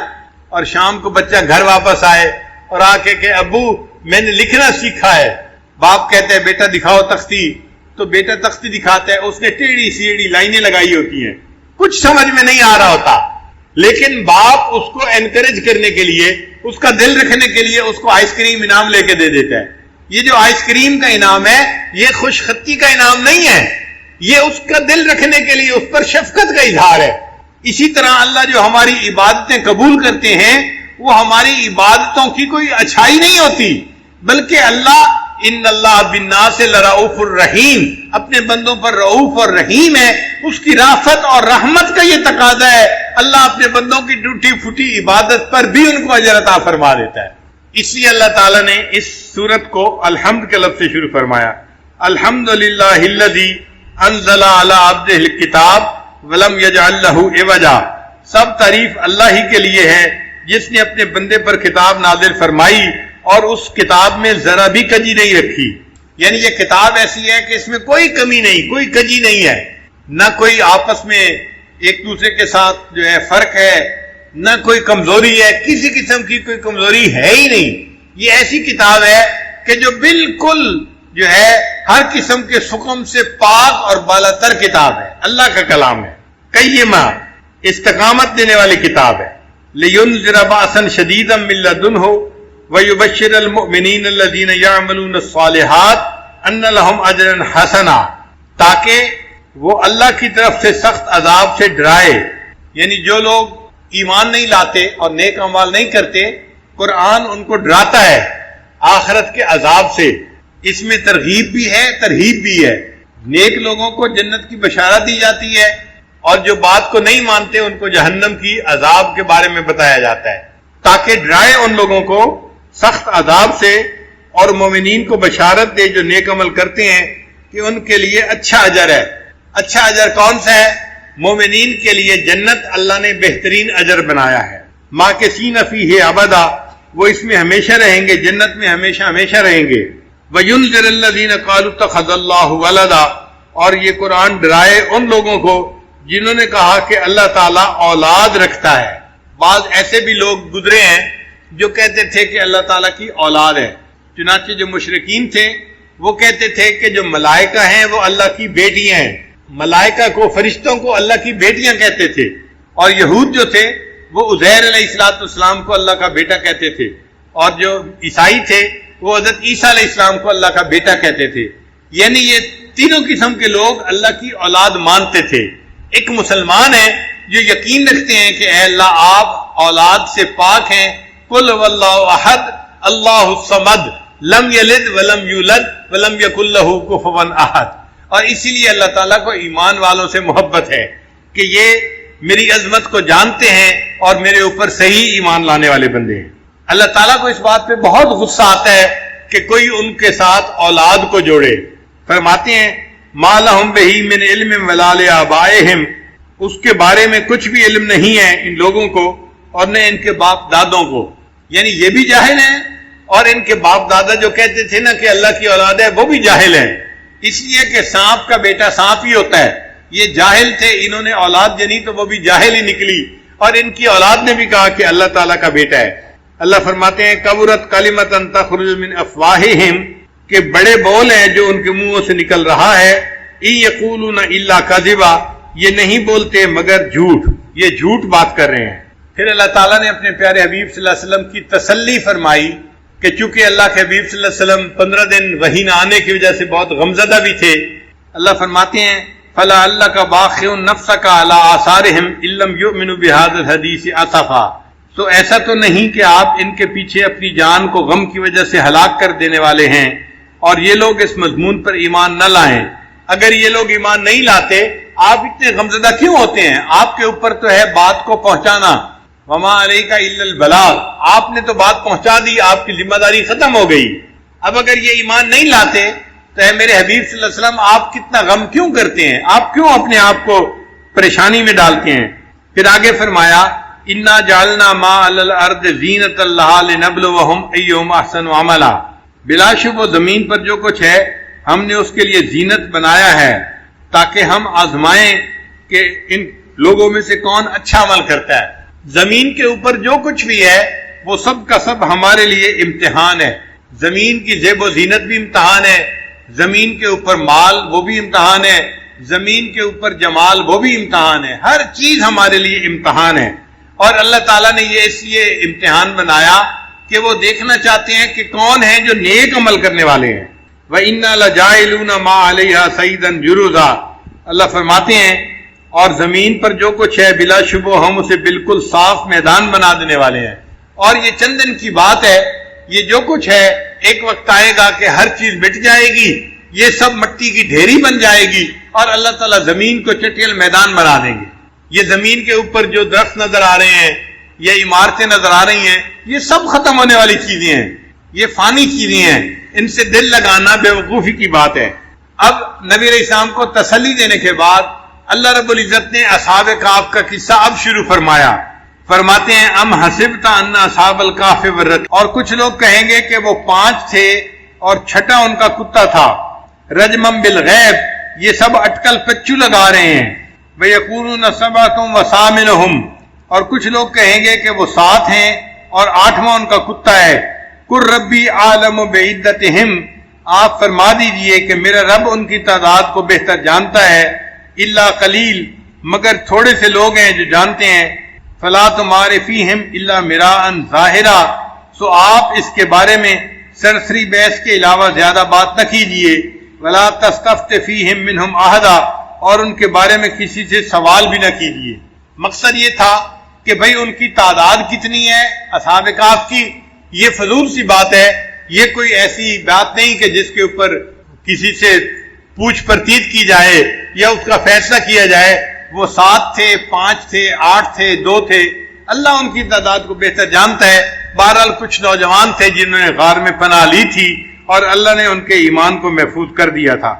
اور شام کو بچہ گھر واپس آئے اور آ کے کہ ابو میں نے لکھنا سیکھا ہے، باپ کہتے ہیں بیٹا دکھاؤ تختی، تو بیٹا تختی دکھاتا ہے، اس نے ٹیڑھی سیڑھی لائنیں لگائی ہوتی ہیں، کچھ سمجھ میں نہیں آ رہا ہوتا، لیکن باپ اس کو انکریج کرنے کے لیے، اس کا دل رکھنے کے لیے اس کو آئس کریم انعام لے کے دے دیتا ہے۔ یہ جو آئس کریم کا انعام ہے یہ خوش خطی کا انعام نہیں ہے، یہ اس کا دل رکھنے کے لیے اس پر شفقت کا اظہار ہے۔ اسی طرح اللہ جو ہماری عبادتیں قبول کرتے ہیں وہ ہماری عبادتوں کی کوئی اچھائی نہیں ہوتی، بلکہ اللہ ان اللہ بالناس لرؤوف الرحیم، اپنے بندوں پر رؤوف اور رحیم ہے، اس کی رافت اور رحمت کا یہ تقاضا ہے، اللہ اپنے بندوں کی ٹوٹی پھوٹی عبادت پر بھی ان کو اجر عطا فرما دیتا ہے۔ اس لیے اللہ تعالیٰ نے اس سورت کو الحمد کے لفظ سے شروع فرمایا، الحمدللہ الذی انزل علی عبدہ الکتاب ولم یجعل لہ عوجا، سب تعریف اللہ ہی کے لیے ہے جس نے اپنے بندے پر کتاب نازل فرمائی اور اس کتاب میں ذرا بھی کجی نہیں رکھی۔ یعنی یہ کتاب ایسی ہے کہ اس میں کوئی کمی نہیں، کوئی کجی نہیں ہے، نہ کوئی آپس میں ایک دوسرے کے ساتھ فرق ہے، نہ کوئی کمزوری ہے، کسی قسم کی کوئی کمزوری ہے ہی نہیں۔ یہ ایسی کتاب ہے کہ جو بالکل ہر قسم کے سقم سے پاک اور بالاتر کتاب ہے، اللہ کا کلام ہے، قیمہ استقامت دینے والی کتاب ہے۔ لِيُنذِرَ بَأْسًا شَدِيدًا مِّن لَّدُنْهُ وَيُبَشِّرَ الْمُؤْمِنِينَ الَّذِينَ يَعْمَلُونَ الصَّالِحَاتِ أَنَّ لَهُمْ أَجْرًا حَسَنًا، تاکہ وہ اللہ کی طرف سے سخت عذاب سے ڈرائے۔ یعنی جو لوگ ایمان نہیں لاتے اور نیک اعمال نہیں کرتے، قرآن ان کو ڈراتا ہے آخرت کے عذاب سے۔ اس میں ترغیب بھی ہے، ترہیب بھی ہے۔ نیک لوگوں کو جنت کی بشارت دی جاتی ہے، اور جو بات کو نہیں مانتے ان کو جہنم کی عذاب کے بارے میں بتایا جاتا ہے، تاکہ ڈرائے ان لوگوں کو سخت عذاب سے، اور مومنین کو بشارت دے جو نیک عمل کرتے ہیں کہ ان کے لیے اچھا اجر ہے۔ اچھا اجر کون سا ہے؟ مومنین کے لیے جنت اللہ نے بہترین اجر بنایا ہے، ماکثین فیہ ابدا، وہ اس میں ہمیشہ رہیں گے، جنت میں ہمیشہ ہمیشہ رہیں گے۔ وَيُنذِرَ الَّذِينَ قَالُوا اتَّخَذَ اللَّهُ وَلَدًا، اور یہ قرآن ڈرائے ان لوگوں کو جنہوں نے کہا کہ اللہ تعالیٰ اولاد رکھتا ہے۔ بعض ایسے بھی لوگ گزرے ہیں جو کہتے تھے کہ اللہ تعالیٰ کی اولاد ہے، چنانچہ جو مشرکین تھے وہ کہتے تھے کہ جو ملائکہ ہیں وہ اللہ کی بیٹیاں ہیں، ملائکہ کو، فرشتوں کو اللہ کی بیٹیاں کہتے تھے، اور یہود جو تھے وہ عزیر علیہ السلام کو اللہ کا بیٹا کہتے تھے، اور جو عیسائی تھے وہ حضرت عیسیٰ علیہ السلام کو اللہ کا بیٹا کہتے تھے۔ یعنی یہ تینوں قسم کے لوگ اللہ کی اولاد مانتے تھے۔ ایک مسلمان ہے جو یقین رکھتے ہیں کہ اے اللہ آپ اولاد سے پاک ہیں، قل واللہ احد اللہ الصمد لم یلد ولم یولد ولم یکن لہ کفوا احد، اور اسی لیے اللہ تعالیٰ کو ایمان والوں سے محبت ہے کہ یہ میری عظمت کو جانتے ہیں اور میرے اوپر صحیح ایمان لانے والے بندے ہیں۔ اللہ تعالیٰ کو اس بات پہ بہت غصہ آتا ہے کہ کوئی ان کے ساتھ اولاد کو جوڑے۔ فرماتے ہیں ما لہم بہی من علم ولا لآبائہم، اس کے بارے میں کچھ بھی علم نہیں ہے ان لوگوں کو اور نہ ان کے باپ دادوں کو، یعنی یہ بھی جاہل ہیں، اور ان کے باپ دادا جو کہتے تھے نا کہ اللہ کی اولاد ہے وہ بھی جاہل ہیں، اس لیے کہ سانپ کا بیٹا سانپ ہی ہوتا ہے۔ یہ جاہل تھے، انہوں نے اولاد جنی تو وہ بھی جاہل ہی نکلی، اور ان کی اولاد نے بھی کہا کہ اللہ تعالیٰ کا بیٹا ہے۔ اللہ فرماتے ہیں کبرت کلمۃ تخرج من افواہہم، کہ بڑے بول ہیں جو ان کے منہوں سے نکل رہا ہے، ان یقولون الا کذبا، یہ نہیں بولتے مگر جھوٹ، یہ جھوٹ بات کر رہے ہیں۔ پھر اللہ تعالیٰ نے اپنے پیارے حبیب صلی اللہ علیہ وسلم کی تسلی فرمائی کہ چونکہ اللہ کے حبیب صلی اللہ علیہ وسلم 15 دن وحی نہ آنے کی وجہ سے بہت غمزدہ بھی تھے، اللہ فرماتے ہیں فلا اللہ کا باخع نفسک علی آثارہم ان لم یؤمنوا بہذا الحدیث اسفا، تو ایسا تو نہیں کہ آپ ان کے پیچھے اپنی جان کو غم کی وجہ سے ہلاک کر دینے والے ہیں اور یہ لوگ اس مضمون پر ایمان نہ لائیں۔ اگر یہ لوگ ایمان نہیں لاتے آپ اتنے غمزدہ کیوں ہوتے ہیں؟ آپ کے اوپر تو ہے بات کو پہنچانا، وما علیک الا البلاغ، آپ نے تو بات پہنچا دی، آپ کی ذمہ داری ختم ہو گئی۔ اب اگر یہ ایمان نہیں لاتے تو اے میرے حبیب صلی اللہ علیہ وسلم آپ کتنا غم کیوں کرتے ہیں؟ آپ کیوں اپنے آپ کو پریشانی میں ڈالتے ہیں؟ پھر آگے فرمایا انا جعلنا ما علی الارض زینۃ لہا لنبلوہم ایہم احسن عملا، بلا شبہ زمین پر جو کچھ ہے ہم نے اس کے لیے زینت بنایا ہے تاکہ ہم آزمائیں کہ ان لوگوں میں سے کون اچھا عمل کرتا ہے۔ زمین کے اوپر جو کچھ بھی ہے وہ سب کا سب ہمارے لیے امتحان ہے۔ زمین کی زیب و زینت بھی امتحان ہے، زمین کے اوپر مال وہ بھی امتحان ہے، زمین کے اوپر جمال وہ بھی امتحان ہے، ہر چیز ہمارے لیے امتحان ہے۔ اور اللہ تعالیٰ نے یہ اس لیے امتحان بنایا کہ وہ دیکھنا چاہتے ہیں کہ کون ہیں جو نیک عمل کرنے والے ہیں۔ وَإِنَّا لَجَاعِلُونَ مَا عَلَيْهَا صَعِيدًا جُرُزًا، اللہ فرماتے ہیں اور زمین پر جو کچھ ہے بلا شبہ ہم اسے بالکل صاف میدان بنا دینے والے ہیں۔ اور یہ چند دن کی بات ہے، یہ جو کچھ ہے ایک وقت آئے گا کہ ہر چیز مٹ جائے گی، یہ سب مٹی کی ڈھیری بن جائے گی اور اللہ تعالیٰ زمین کو چٹیل میدان بنا دیں گے۔ یہ زمین کے اوپر جو درخت نظر آ رہے ہیں یا عمارتیں نظر آ رہی ہیں یہ سب ختم ہونے والی چیزیں ہیں، یہ فانی چیزیں ہیں، ان سے دل لگانا بے وقوفی کی بات ہے۔ اب نبی علیہ السلام کو تسلی دینے کے بعد اللہ رب العزت نے اصحاب کہف کا قصہ اب شروع فرمایا۔ فرماتے ہیں ام حسبت ان اصحاب الکہف والرقیم، اور کچھ لوگ کہیں گے کہ وہ 5 تھے اور چھٹا ان کا کتا تھا، رجمم بالغیب، یہ سب اٹکل پچو لگا رہے ہیں، وَيَقُولُونَ سَبْعَةٌ وَثَامِنُهُمْ، اور کچھ لوگ کہیں گے کہ وہ 7 ہیں اور 8واں ان کا کتا ہے۔ قُلْ رَبِّي أَعْلَمُ بِعِدَّتِهِمْ، آپ فرما دیجئے کہ میرا رب ان کی تعداد کو بہتر جانتا ہے، الا قلیل، مگر تھوڑے سے لوگ ہیں جو جانتے ہیں۔ فَلَا تُمَارِ فِيهِمْ إِلَّا مِرَاءً ظَاهِرًا، سو آپ اس کے بارے میں سرسری بحث کے علاوہ زیادہ بات نہ کیجئے۔ وَلَا تَسْتَفْتِ فِيهِمْ مِنْهُمْ أَحَدًا، اور ان کے بارے میں کسی سے سوال بھی نہ کیجیے۔ مقصد یہ تھا کہ بھئی ان کی تعداد کتنی ہے اصحاب کہف کی، یہ فضول سی بات ہے، یہ کوئی ایسی بات نہیں کہ جس کے اوپر کسی سے پوچھ پرتیت کی جائے یا اس کا فیصلہ کیا جائے۔ وہ 7 تھے، 5 تھے، 8 تھے، 2 تھے، اللہ ان کی تعداد کو بہتر جانتا ہے۔ بہرحال کچھ نوجوان تھے جنہوں نے غار میں پناہ لی تھی اور اللہ نے ان کے ایمان کو محفوظ کر دیا تھا۔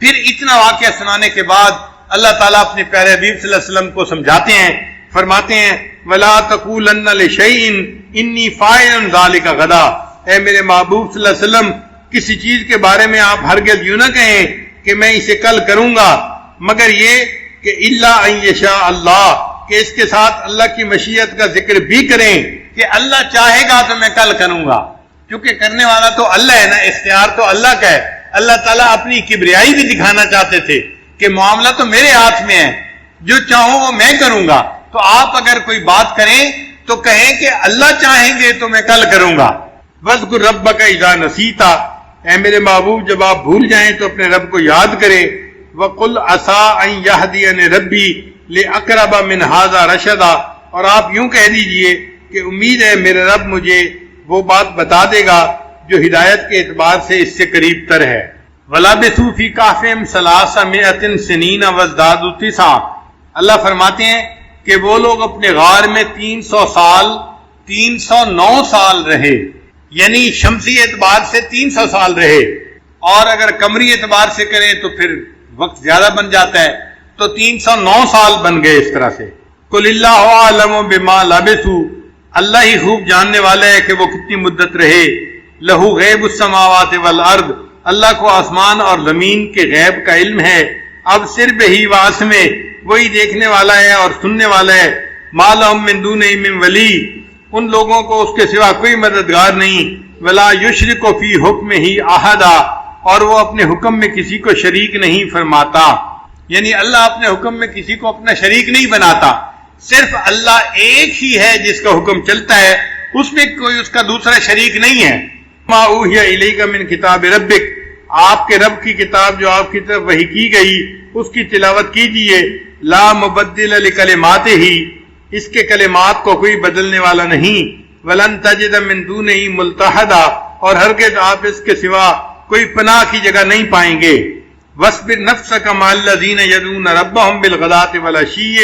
پھر اتنا واقعہ سنانے کے بعد اللہ تعالیٰ اپنے پیارے حبیب صلی اللہ علیہ وسلم کو سمجھاتے ہیں، فرماتے ہیں وَلَا تَقُولَنَّ لِشَيْءٍ إِنِّي فَاعِلٌ ذَلِكَ غَدًا، اے میرے محبوب صلی اللہ علیہ وسلم کسی چیز کے بارے میں آپ ہرگز یوں نہ کہیں کہ میں اسے کل کروں گا، مگر یہ کہ إِلَّا أَن يَشَاءَ اللَّهُ، کہ اس کے ساتھ اللہ کی مشیت کا ذکر بھی کریں کہ اللہ چاہے گا تو میں کل کروں گا، کیونکہ کرنے والا تو اللہ ہے نا، اختیار تو اللہ کا ہے۔ اللہ تعالیٰ اپنی کبریائی بھی دکھانا چاہتے تھے کہ معاملہ تو میرے ہاتھ میں ہے، جو چاہوں وہ میں کروں گا۔ تو آپ اگر کوئی بات کریں تو کہیں کہ اللہ چاہیں گے تو میں کل کروں گا۔ وَاذْكُرْ رَبَّكَ إِذَا نَسِيتَ، اے میرے محبوب جب آپ بھول جائیں تو اپنے رب کو یاد کریں۔ وَقُلْ عَسَىٰ أَن يَهْدِيَنِ رَبِّي لِأَقْرَبَ مِنْ هَٰذَا رَشَدًا، اور آپ یوں کہہ دیجئے کہ امید ہے میرے رب مجھے وہ بات بتا دے گا جو ہدایت کے اعتبار سے اس سے قریب تر ہے۔ وَلَبِثُوا فِي كَهْفِهِمْ 300 سِنِينَ وَازْدَادُوا 9، اللہ فرماتے ہیں کہ وہ لوگ اپنے غار میں 300 سال 309 سال رہے، یعنی شمسی اعتبار سے 300 سال رہے، اور اگر قمری اعتبار سے کریں تو پھر وقت زیادہ بن جاتا ہے، تو 309 سال بن گئے اس طرح سے۔ قُلِ اللَّهُ أَعْلَمُ بِمَا لَبِثُوا، اللہ ہی خوب جاننے والا ہے کہ وہ کتنی مدت رہے۔ لہو غیب السماوات والارض، اللہ کو آسمان اور زمین کے غیب کا علم ہے۔ اب صرف ہی واسمے، وہی دیکھنے والا ہے اور سننے والا ہے۔ ما لہم من دونہ من ولی، ان لوگوں کو اس کے سوا کوئی مددگار نہیں۔ ولا یشرک فی حکمہ احدا، اور وہ اپنے حکم میں کسی کو شریک نہیں فرماتا، یعنی اللہ اپنے حکم میں کسی کو اپنا شریک نہیں بناتا، صرف اللہ ایک ہی ہے جس کا حکم چلتا ہے، اس میں کوئی اس کا دوسرا شریک نہیں ہے۔ ما اوحی الیک من کتاب ربک، آپ کے رب کی کتاب جو آپ کی طرف وحی کی گئی اس کی تلاوت کیجئے. لا مبدل لکلماتہ، اس کے کلمات کو کوئی بدلنے والا نہیں. ولن تجد من دونہ ملتحدا، اور ہرگز آپ اس کے سوا کوئی پناہ کی جگہ نہیں پائیں گے. وَاصْبِرْ نَفْسَكَ مَعَ الَّذِينَ يَدْعُونَ رَبَّهُمْ بِالْغَدَاةِ وَالْعَشِيِّ،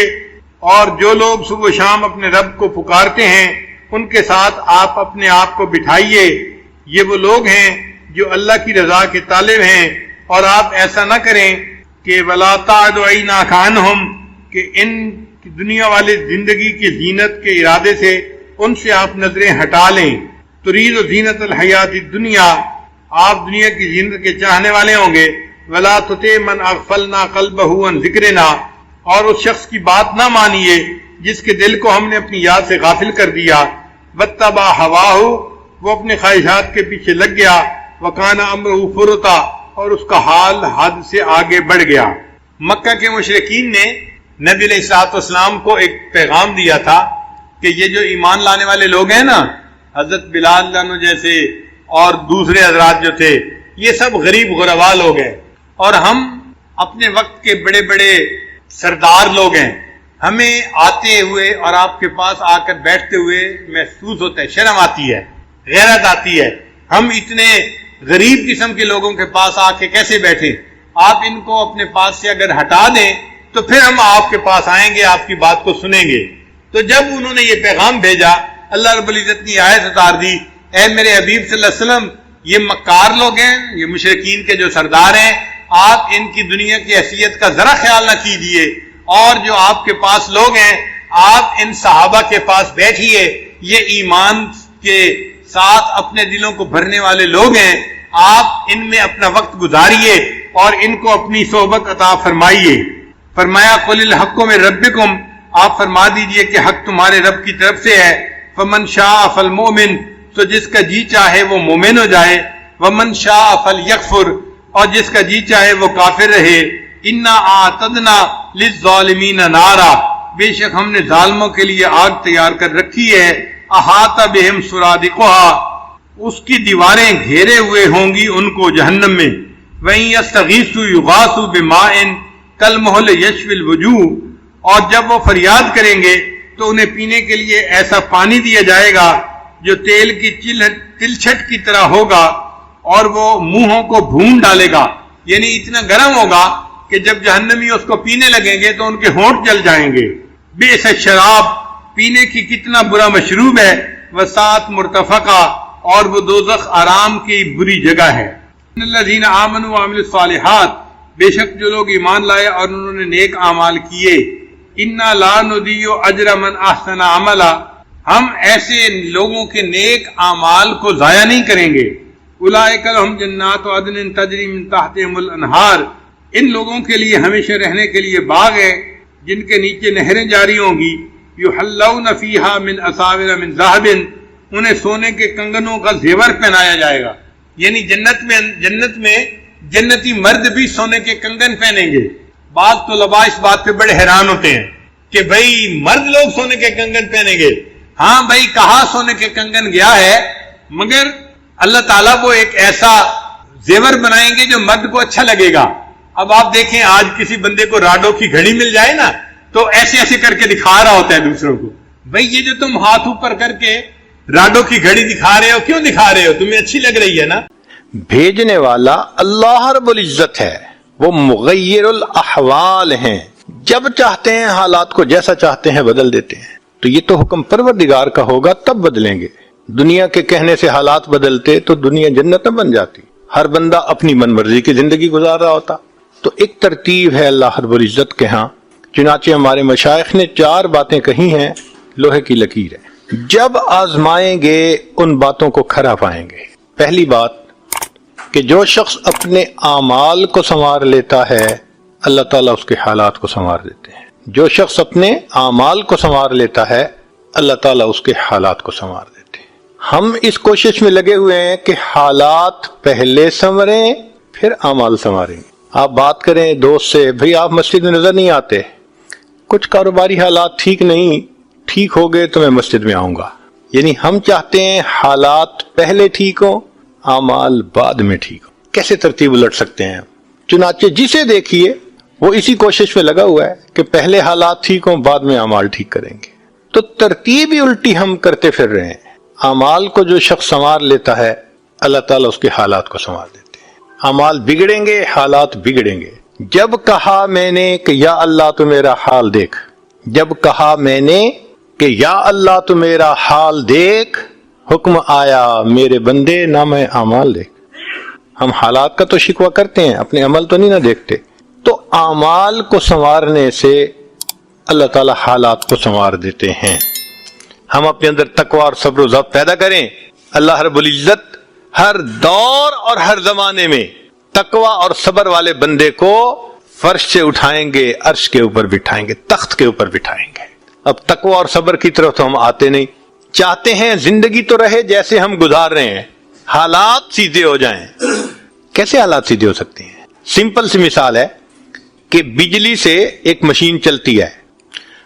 اور جو لوگ صبح و شام اپنے رب کو پکارتے ہیں ان کے ساتھ آپ اپنے آپ کو بٹھائیے. یہ وہ لوگ ہیں جو اللہ کی رضا کے طالب ہیں، اور آپ ایسا نہ کریں کہ وَلَا تَعْدُ عَيْنَاكَ عَنْهُمْ، کہ ان دنیا والی زندگی کی زینت کے ارادے سے ان سے آپ نظریں ہٹا لیں. ترید زینت الحیات الدنیا، آپ دنیا کی زینت کے چاہنے والے ہوں گے. ولا تطع من اغفلنا قلبه عن ذکرنا، اور اس شخص کی بات نہ مانیے جس کے دل کو ہم نے اپنی یاد سے غافل کر دیا. واتبع هواه، وہ اپنے خواہشات کے پیچھے لگ گیا. وکان امره فرطا، اور اس کا حال حد سے آگے بڑھ گیا. مکہ کے مشرکین نے نبی علیہ الصلوۃ والسلام کو ایک پیغام دیا تھا کہ یہ جو ایمان لانے والے لوگ ہیں نا، حضرت بلال عنہ جیسے اور دوسرے حضرات جو تھے، یہ سب غریب غربا لوگ ہیں، اور ہم اپنے وقت کے بڑے بڑے سردار لوگ ہیں. ہمیں آتے ہوئے اور آپ کے پاس آ کر بیٹھتے ہوئے محسوس ہوتا ہے، شرم آتی ہے، غیرت آتی ہے. ہم اتنے غریب قسم کے لوگوں کے پاس آ کے کیسے بیٹھیں؟ آپ ان کو اپنے پاس سے اگر ہٹا دیں تو پھر ہم آپ کے پاس آئیں گے، آپ کی بات کو سنیں گے. تو جب انہوں نے یہ پیغام بھیجا، اللہ رب العزت نے آیت اتار دی، اے میرے حبیب صلی اللہ علیہ وسلم، یہ مکار لوگ ہیں، یہ مشرکین کے جو سردار ہیں، آپ ان کی دنیا کی حیثیت کا ذرا خیال نہ کیجیے، اور جو آپ کے پاس لوگ ہیں آپ ان صحابہ کے پاس بیٹھیے، یہ ایمان کے ساتھ اپنے دلوں کو بھرنے والے لوگ ہیں، آپ ان میں اپنا وقت گزاریے اور ان کو اپنی صحبت عطا فرمائیے. فرمایا قل الحق من ربکم، آپ فرما دیجئے کہ حق تمہارے رب کی طرف سے ہے. فمن شاء فالمؤمن، تو جس کا جی چاہے وہ مومن ہو جائے. ومن شاء فلیکفر، اور جس کا جی چاہے وہ کافر رہے. انا اعتدنا للظالمین نارا، بے شک ہم نے ظالموں کے لیے آگ تیار کر رکھی ہے. احاط بہم سرادقها، اس کی دیواریں گھیرے ہوئے ہوں گی ان کو جہنم میں. وَإِن يَسْتَغِيثُوا يُغَاثُوا بِمَاءٍ كَالْمُهْلِ يَشْوِي الْوُجُوهَ، اور جب وہ فریاد کریں گے تو انہیں پینے کے لیے ایسا پانی دیا جائے گا جو تیل کی تلچھٹ کی طرح ہوگا، اور وہ منہوں کو بھون ڈالے گا، یعنی اتنا گرم ہوگا کہ جب جہنمی اس کو پینے لگیں گے تو ان کے ہونٹ جل جائیں گے. بئس الشراب، پینے کی کتنا برا مشروب ہے. وساعت مرتفقہ، اور وہ دوزخ آرام کی بری جگہ ہے. ان الذین آمنوا وعملوا الصالحات، بے شک جو لوگ ایمان لائے اور انہوں نے نیک اعمال کیے. انا لا نضیع اجر من احسن عملا، ہم ایسے لوگوں کے نیک اعمال کو ضائع نہیں کریں گے. اولئک لہم جنات عدن تجری من تحتہم الانہار، ان لوگوں کے لیے ہمیشہ رہنے کے لیے باغ ہے جن کے نیچے نہریں جاری ہوں گی. یحلون فیہا من اساور من ذہب، انہیں سونے کے کنگنوں کا زیور پہنایا جائے گا، یعنی جنت میں جنتی مرد بھی سونے کے کنگن پہنیں گے. بعض طلباء اس بات پہ بڑے حیران ہوتے ہیں کہ بھئی مرد لوگ سونے کے کنگن پہنیں گے. ہاں بھئی، کہاں سونے کے کنگن گیا ہے، مگر اللہ تعالیٰ وہ ایک ایسا زیور بنائیں گے جو مرد کو اچھا لگے گا. اب آپ دیکھیں، آج کسی بندے کو راڈو کی گھڑی مل جائے نا تو ایسے ایسے کر کے دکھا رہا ہوتا ہے دوسروں کو، بھئی یہ جو تم ہاتھ اوپر کر کے راڈو کی گھڑی دکھا رہے ہو، کیوں دکھا رہے ہو؟ تمہیں اچھی لگ رہی ہے نا. بھیجنے والا اللہ رب العزت ہے، وہ مغیر الاحوال ہیں، جب چاہتے ہیں حالات کو جیسا چاہتے ہیں بدل دیتے ہیں. تو یہ تو حکم پروردگار کا ہوگا تب بدلیں گے. دنیا کے کہنے سے حالات بدلتے تو دنیا جنت نہ بن جاتی، ہر بندہ اپنی من مرضی کی زندگی گزار رہا ہوتا. تو ایک ترتیب ہے اللہ رب العزت کے ہاں. چنانچہ ہمارے مشائخ نے 4 باتیں کہی ہیں، لوہے کی لکیر ہے. جب آزمائیں گے ان باتوں کو کھرا پائیں گے. پہلی بات کہ جو شخص اپنے اعمال کو سنوار لیتا ہے اللہ تعالیٰ اس کے حالات کو سنوار دیتے ہیں. جو شخص اپنے اعمال کو سنوار لیتا ہے اللہ تعالیٰ اس کے حالات کو سنوار دیتے ہیں. ہم اس کوشش میں لگے ہوئے ہیں کہ حالات پہلے سنوریں پھر اعمال سنواریں. آپ بات کریں دوست سے، بھئی آپ مسجد میں نظر نہیں آتے، کچھ کاروباری حالات ٹھیک نہیں، ٹھیک ہو گئے تو میں مسجد میں آؤں گا. یعنی ہم چاہتے ہیں حالات پہلے ٹھیک ہوں اعمال بعد میں ٹھیک ہو. کیسے ترتیب الٹ سکتے ہیں؟ چنانچہ جسے دیکھیے وہ اسی کوشش میں لگا ہوا ہے کہ پہلے حالات ٹھیک ہوں، بعد میں اعمال ٹھیک کریں گے. تو ترتیب ہی الٹی ہم کرتے پھر رہے ہیں. اعمال کو جو شخص سنوار لیتا ہے اللہ تعالیٰ اس کے حالات کو سنوار دیتے ہیں. اعمال بگڑیں گے، حالات بگڑیں گے. جب کہا میں نے کہ یا اللہ تو میرا حال دیکھ، جب کہا میں نے کہ یا اللہ تو میرا حال دیکھ، حکم آیا میرے بندے نام اعمال دیکھ. ہم حالات کا تو شکوہ کرتے ہیں، اپنے عمل تو نہیں نہ دیکھتے. تو اعمال کو سنوارنے سے اللہ تعالیٰ حالات کو سنوار دیتے ہیں. ہم اپنے اندر تقوی اور صبر و ضبط پیدا کریں، اللہ رب العزت ہر دور اور ہر زمانے میں تقوی اور صبر والے بندے کو فرش سے اٹھائیں گے، عرش کے اوپر بٹھائیں گے، تخت کے اوپر بٹھائیں گے. اب تقوی اور صبر کی طرف تو ہم آتے نہیں. چاہتے ہیں زندگی تو رہے جیسے ہم گزار رہے ہیں، حالات سیدھے ہو جائیں. کیسے حالات سیدھے ہو سکتے ہیں؟ سمپل سی مثال ہے کہ بجلی سے ایک مشین چلتی ہے.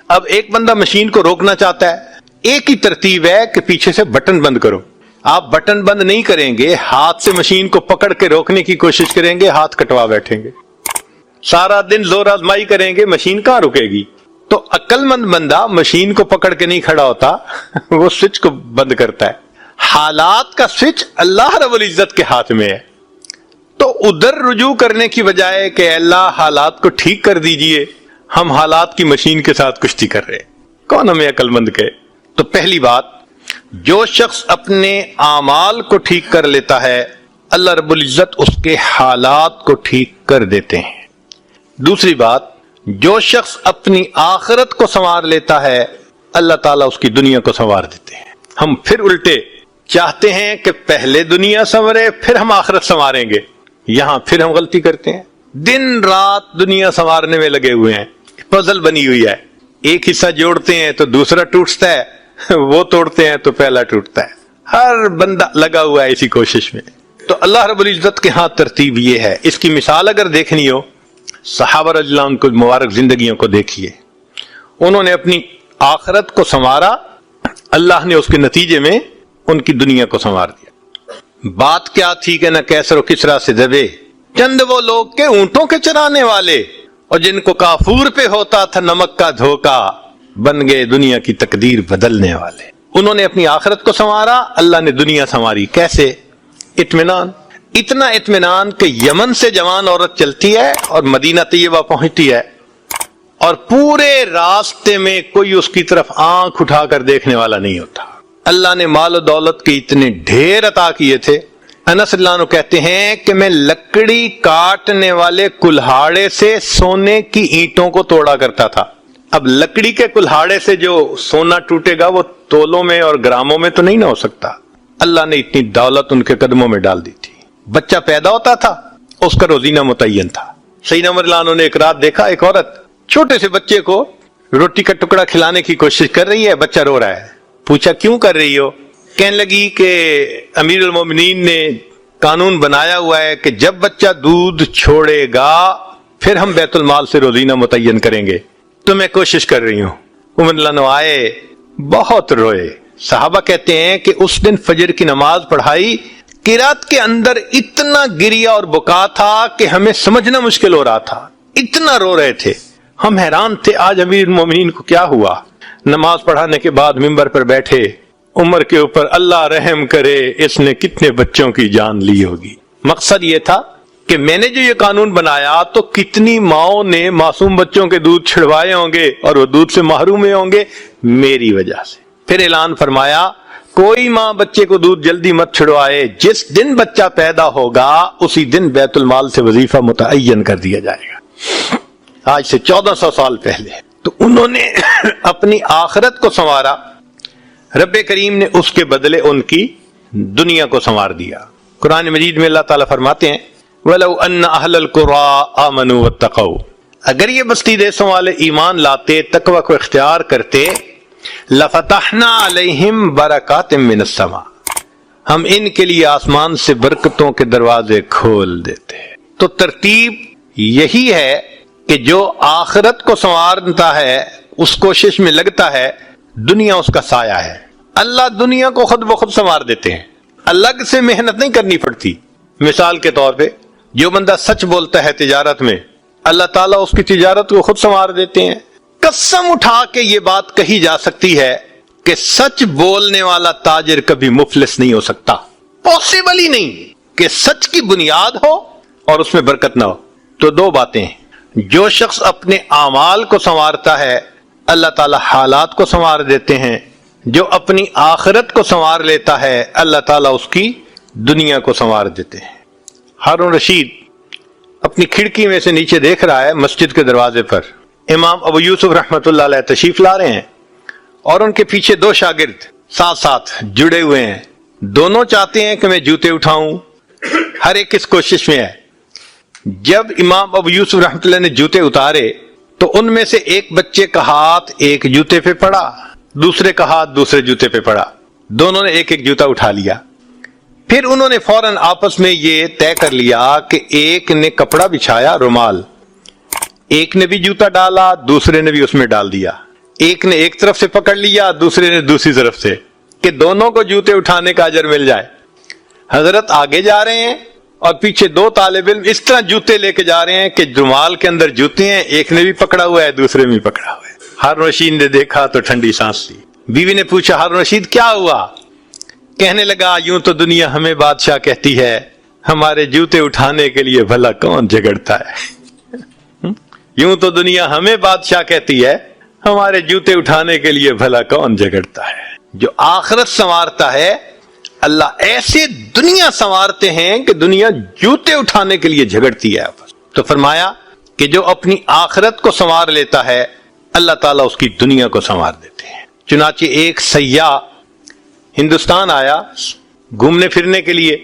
اب ایک بندہ مشین کو روکنا چاہتا ہے، ایک ہی ترتیب ہے کہ پیچھے سے بٹن بند کرو. آپ بٹن بند نہیں کریں گے، ہاتھ سے مشین کو پکڑ کے روکنے کی کوشش کریں گے، ہاتھ کٹوا بیٹھیں گے. سارا دن زور آزمائی کریں گے، مشین کہاں رکے گی؟ تو عقل مند بندہ مشین کو پکڑ کے نہیں کھڑا ہوتا، وہ سوئچ کو بند کرتا ہے. حالات کا سوئچ اللہ رب العزت کے ہاتھ میں ہے. تو ادھر رجوع کرنے کی بجائے کہ اللہ حالات کو ٹھیک کر دیجئے، ہم حالات کی مشین کے ساتھ کشتی کر رہے ہیں. کون ہمیں عقل مند کہے؟ تو پہلی بات، جو شخص اپنے اعمال کو ٹھیک کر لیتا ہے اللہ رب العزت اس کے حالات کو ٹھیک کر دیتے ہیں. دوسری بات، جو شخص اپنی آخرت کو سنوار لیتا ہے اللہ تعالیٰ اس کی دنیا کو سنوار دیتے ہیں. ہم پھر الٹے چاہتے ہیں کہ پہلے دنیا سنورے پھر ہم آخرت سنواریں گے. یہاں پھر ہم غلطی کرتے ہیں، دن رات دنیا سنوارنے میں لگے ہوئے ہیں. پزل بنی ہوئی ہے، ایک حصہ جوڑتے ہیں تو دوسرا ٹوٹتا ہے، وہ توڑتے ہیں تو پہلا ٹوٹتا ہے. ہر بندہ لگا ہوا ہے اسی کوشش میں. تو اللہ رب العزت کے ہاں ترتیب یہ ہے. اس کی مثال اگر دیکھنی ہو، صحابہ رضی اللہ عنہ کو مبارک زندگیوں کو دیکھیے. انہوں نے اپنی آخرت کو سنوارا، اللہ نے اس کے نتیجے میں ان کی دنیا کو سنوار دیا. بات کیا تھی کہ نہ کیسر و کسرا سے دبے چند وہ لوگ کے اونٹوں کے چرانے والے، اور جن کو کافور پہ ہوتا تھا نمک کا دھوکا، بن گئے دنیا کی تقدیر بدلنے والے. انہوں نے اپنی آخرت کو سنوارا، اللہ نے دنیا سنواری. کیسے؟ اطمینان. اتنا اطمینان کہ یمن سے جوان عورت چلتی ہے اور مدینہ طیبہ پہنچتی ہے اور پورے راستے میں کوئی اس کی طرف آنکھ اٹھا کر دیکھنے والا نہیں ہوتا. اللہ نے مال و دولت کے اتنے ڈھیر عطا کیے تھے. انس اللہ عنہ کہتے ہیں کہ میں لکڑی کاٹنے والے کلہاڑے سے سونے کی اینٹوں کو توڑا کرتا تھا. اب لکڑی کے کلہاڑے سے جو سونا ٹوٹے گا وہ تولوں میں اور گراموں میں تو نہیں نہ ہو سکتا. اللہ نے اتنی دولت ان کے قدموں میں ڈال دی تھی. بچہ پیدا ہوتا تھا، اس کا روزینہ متعین تھا. سیدنا عمر رضی اللہ عنہ نے ایک رات دیکھا ایک عورت چھوٹے سے بچے کو روٹی کا ٹکڑا کھلانے کی کوشش کر رہی ہے، بچہ رو رہا ہے. پوچھا کیوں کر رہی ہو؟ کہنے لگی کہ امیر المومنین نے قانون بنایا ہوا ہے کہ جب بچہ دودھ چھوڑے گا پھر ہم بیت المال سے روزینہ متعین کریں گے، تو میں کوشش کر رہی ہوں. عمر رضی اللہ عنہ آئے، بہت روئے. صحابہ کہتے ہیں کہ اس دن فجر کی نماز پڑھائی، قرات کے اندر اتنا گریا اور بکا تھا کہ ہمیں سمجھنا مشکل ہو رہا تھا، اتنا رو رہے تھے. ہم حیران تھے آج امیر المومنین کو کیا ہوا. نماز پڑھانے کے بعد ممبر پر بیٹھے، عمر کے اوپر اللہ رحم کرے اس نے کتنے بچوں کی جان لی ہوگی. مقصد یہ تھا کہ میں نے جو یہ قانون بنایا تو کتنی ماؤں نے معصوم بچوں کے دودھ چھڑوائے ہوں گے اور وہ دودھ سے محروم ہوں گے میری وجہ سے. پھر اعلان فرمایا کوئی ماں بچے کو دودھ جلدی مت چھڑوائے، جس دن بچہ پیدا ہوگا اسی دن بیت المال سے وظیفہ متعین کر دیا جائے گا. آج سے 1400 سال پہلے. تو انہوں نے اپنی آخرت کو سنوارا، رب کریم نے اس کے بدلے ان کی دنیا کو سنوار دیا. قرآن مجید میں اللہ تعالیٰ فرماتے ہیں وَلَوْ أَنَّ أَهْلَ الْقُرَىٰ آمَنُوا وَاتَّقَوْا، اگر یہ بستی دیسوں والے ایمان لاتے، تقوی کو اختیار کرتے، لَفَتَحْنَا عَلَيْهِمْ بَرَكَاتٍ مِّنَ السَّمَاءِ، ہم ان کے لیے آسمان سے برکتوں کے دروازے کھول دیتے. تو ترتیب یہی ہے کہ جو آخرت کو سنوارتا ہے اس کوشش میں لگتا ہے، دنیا اس کا سایہ ہے. اللہ دنیا کو خود بخود سنوار دیتے ہیں. الگ سے محنت نہیں کرنی پڑتی. مثال کے طور پہ جو بندہ سچ بولتا ہے تجارت میں، اللہ تعالیٰ اس کی تجارت کو خود سنوار دیتے ہیں. قسم اٹھا کے یہ بات کہی جا سکتی ہے کہ سچ بولنے والا تاجر کبھی مفلس نہیں ہو سکتا. پاسبل ہی نہیں کہ سچ کی بنیاد ہو اور اس میں برکت نہ ہو. تو دو باتیں ہیں. جو شخص اپنے اعمال کو سنوارتا ہے اللہ تعالیٰ حالات کو سنوار دیتے ہیں. جو اپنی آخرت کو سنوار لیتا ہے اللہ تعالیٰ اس کی دنیا کو سنوار دیتے ہیں. ہارون رشید اپنی کھڑکی میں سے نیچے دیکھ رہا ہے، مسجد کے دروازے پر امام ابو یوسف رحمۃ اللہ علیہ تشریف لا رہے ہیں اور ان کے پیچھے دو شاگرد ساتھ ساتھ جڑے ہوئے ہیں. دونوں چاہتے ہیں کہ میں جوتے اٹھاؤں، ہر ایک اس کوشش میں ہے. جب امام ابو یوسف رحمۃ اللہ نے جوتے اتارے تو ان میں سے ایک بچے کا ہاتھ ایک جوتے پہ پڑا، دوسرے کا ہاتھ دوسرے جوتے پہ پڑا. دونوں نے ایک ایک جوتا اٹھا لیا. پھر انہوں نے فوراً آپس میں یہ طے کر لیا کہ ایک نے کپڑا بچھایا رومال، ایک نے بھی جوتا ڈالا، دوسرے نے بھی اس میں ڈال دیا. ایک نے ایک طرف سے پکڑ لیا، دوسرے نے دوسری طرف سے، کہ دونوں کو جوتے اٹھانے کا اجر مل جائے. حضرت آگے جا رہے ہیں اور پیچھے دو طالب علم اس طرح جوتے لے کے جا رہے ہیں کہ رومال کے اندر جوتے ہیں، ایک نے بھی پکڑا ہوا ہے دوسرے میں بھی پکڑا ہوا ہے. ہارون رشید نے دیکھا تو ٹھنڈی سانس لی. بیوی نے پوچھا ہارون رشید کیا ہوا؟ کہنے لگا یوں تو دنیا ہمیں بادشاہ کہتی ہے، ہمارے جوتے اٹھانے کے لیے بھلا کون جھگڑتا ہے. یوں تو دنیا ہمیں بادشاہ کہتی ہے، ہمارے جوتے اٹھانے کے لیے بھلا کون جھگڑتا ہے. جو آخرت سنوارتا ہے اللہ ایسے دنیا سنوارتے ہیں کہ دنیا جوتے اٹھانے کے لیے جھگڑتی ہے. تو فرمایا کہ جو اپنی آخرت کو سنوار لیتا ہے اللہ تعالیٰ اس کی دنیا کو سنوار دیتے ہیں. چنانچہ ایک سیاح ہندوستان آیا گھومنے پھرنے کے لیے،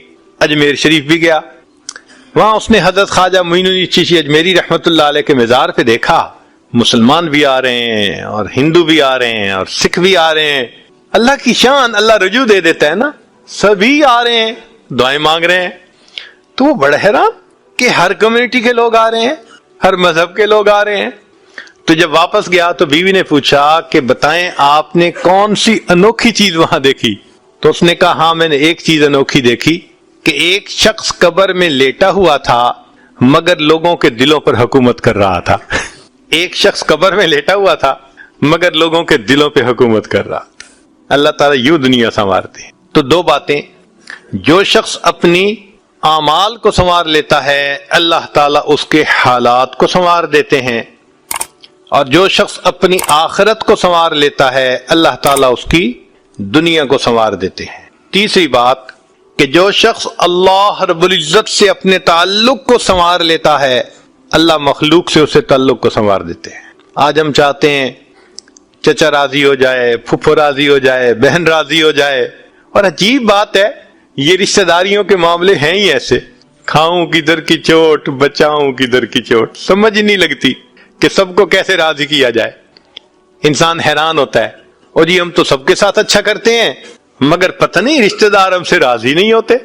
اجمیر شریف بھی گیا. وہاں اس نے حضرت خواجہ معین الدین چشتی اجمیری رحمۃ اللہ علیہ کے مزار پہ دیکھا مسلمان بھی آ رہے ہیں اور ہندو بھی آ رہے ہیں اور سکھ بھی آ رہے ہیں. اللہ کی شان، اللہ رجوع دے دیتا ہے نا، سبھی آ رہے ہیں دعائیں مانگ رہے ہیں. تو وہ بڑا حیران کہ ہر کمیونٹی کے لوگ آ رہے ہیں، ہر مذہب کے لوگ آ رہے ہیں. تو جب واپس گیا تو بیوی نے پوچھا کہ بتائیں آپ نے کون سی انوکھی چیز وہاں دیکھی؟ تو اس نے کہا ہاں میں نے ایک چیز انوکھی دیکھی کہ ایک شخص قبر میں لیٹا ہوا تھا مگر لوگوں کے دلوں پر حکومت کر رہا تھا. ایک شخص قبر میں لیٹا ہوا تھا مگر لوگوں کے دلوں پہ حکومت کر رہا تھا. اللہ تعالیٰ یوں دنیا سنوارتے ہیں. تو دو باتیں، جو شخص اپنی اعمال کو سنوار لیتا ہے اللہ تعالیٰ اس کے حالات کو سنوار دیتے ہیں، اور جو شخص اپنی آخرت کو سنوار لیتا ہے اللہ تعالیٰ اس کی دنیا کو سنوار دیتے ہیں. تیسری بات کہ جو شخص اللہ رب العزت سے اپنے تعلق کو سنوار لیتا ہے اللہ مخلوق سے اسے تعلق کو سنوار دیتے ہیں. آج ہم چاہتے ہیں چچا راضی ہو جائے، پھپھو راضی ہو جائے، بہن راضی ہو جائے، اور عجیب بات ہے یہ رشتہ داریوں کے معاملے ہیں ہی ایسے، کھاؤں کدھر کی چوٹ بچاؤں کدھر کی چوٹ، سمجھ ہی نہیں لگتی کہ سب کو کیسے راضی کیا جائے. انسان حیران ہوتا ہے اور جی ہم تو سب کے ساتھ اچھا کرتے ہیں مگر پتہ نہیں رشتہ دار ہم سے راضی نہیں ہوتے.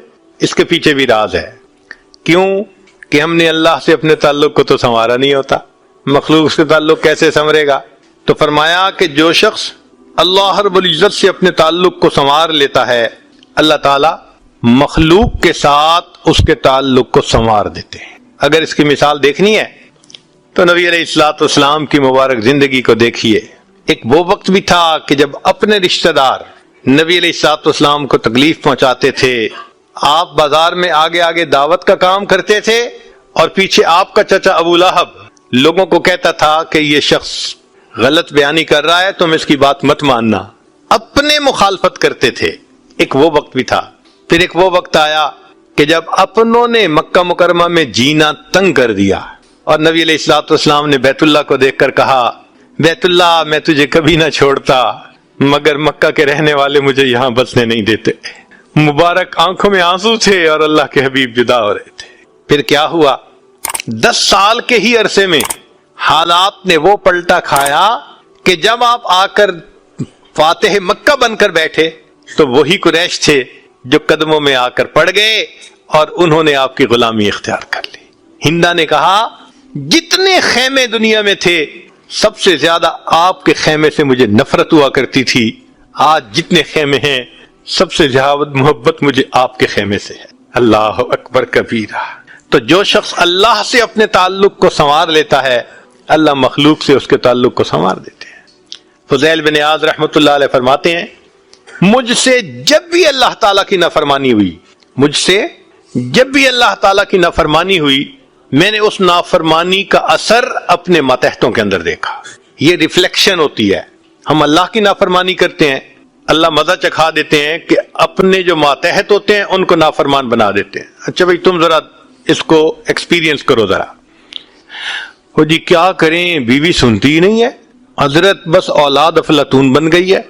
اس کے پیچھے بھی راز ہے. کیوں کہ ہم نے اللہ سے اپنے تعلق کو تو سنوارا نہیں ہوتا، مخلوق سے تعلق کیسے سنورے گا. تو فرمایا کہ جو شخص اللہ رب العزت سے اپنے تعلق کو سنوار لیتا ہے اللہ تعالیٰ مخلوق کے ساتھ اس کے تعلق کو سنوار دیتے ہیں. اگر اس کی مثال دیکھنی ہے تو نبی علیہ الصلوۃ والسلام کی مبارک زندگی کو دیکھیے. ایک وہ وقت بھی تھا کہ جب اپنے رشتہ دار نبی علیہ الصلوۃ والسلام کو تکلیف پہنچاتے تھے، آپ بازار میں آگے آگے دعوت کا کام کرتے تھے اور پیچھے آپ کا چچا ابو لہب لوگوں کو کہتا تھا کہ یہ شخص غلط بیانی کر رہا ہے تم اس کی بات مت ماننا. اپنے مخالفت کرتے تھے. ایک وہ وقت بھی تھا. پھر ایک وہ وقت آیا کہ جب اپنوں نے مکہ مکرمہ میں جینا تنگ کر دیا اور نبی علیہ الصلوۃ والسلام نے بیت اللہ کو دیکھ کر کہا بیت اللہ میں تجھے کبھی نہ چھوڑتا مگر مکہ کے رہنے والے مجھے یہاں بسنے نہیں دیتے. مبارک آنکھوں میں آنسو تھے اور اللہ کے حبیب جدا ہو رہے تھے. پھر کیا ہوا؟ 10 سال کے ہی عرصے میں حالات نے وہ پلٹا کھایا کہ جب آپ آ کر فاتح مکہ بن کر بیٹھے تو وہی قریش تھے جو قدموں میں آ کر پڑ گئے اور انہوں نے آپ کی غلامی اختیار کر لی. ہندا نے کہا جتنے خیمے دنیا میں تھے سب سے زیادہ آپ کے خیمے سے مجھے نفرت ہوا کرتی تھی. آج جتنے خیمے ہیں سب سے زیادہ محبت مجھے آپ کے خیمے سے ہے۔ اللہ اکبر کبیرہ۔ تو جو شخص اللہ سے اپنے تعلق کو سنوار لیتا ہے، اللہ مخلوق سے اس کے تعلق کو سنوار دیتے ہیں۔ فضیل بن عیاض رحمۃ اللہ علیہ فرماتے ہیں، مجھ سے جب بھی اللہ تعالیٰ کی نافرمانی ہوئی، مجھ سے جب بھی اللہ تعالیٰ کی نافرمانی ہوئی، میں نے اس نافرمانی کا اثر اپنے ماتحتوں کے اندر دیکھا۔ یہ ریفلیکشن ہوتی ہے، ہم اللہ کی نافرمانی کرتے ہیں، اللہ مزہ چکھا دیتے ہیں کہ اپنے جو ماتحت ہوتے ہیں ان کو نافرمان بنا دیتے ہیں۔ اچھا بھائی تم ذرا اس کو ایکسپیرینس کرو ذرا۔ وہ جی کیا کریں، بیوی سنتی ہی نہیں ہے، حضرت بس اولاد افلاطون بن گئی ہے،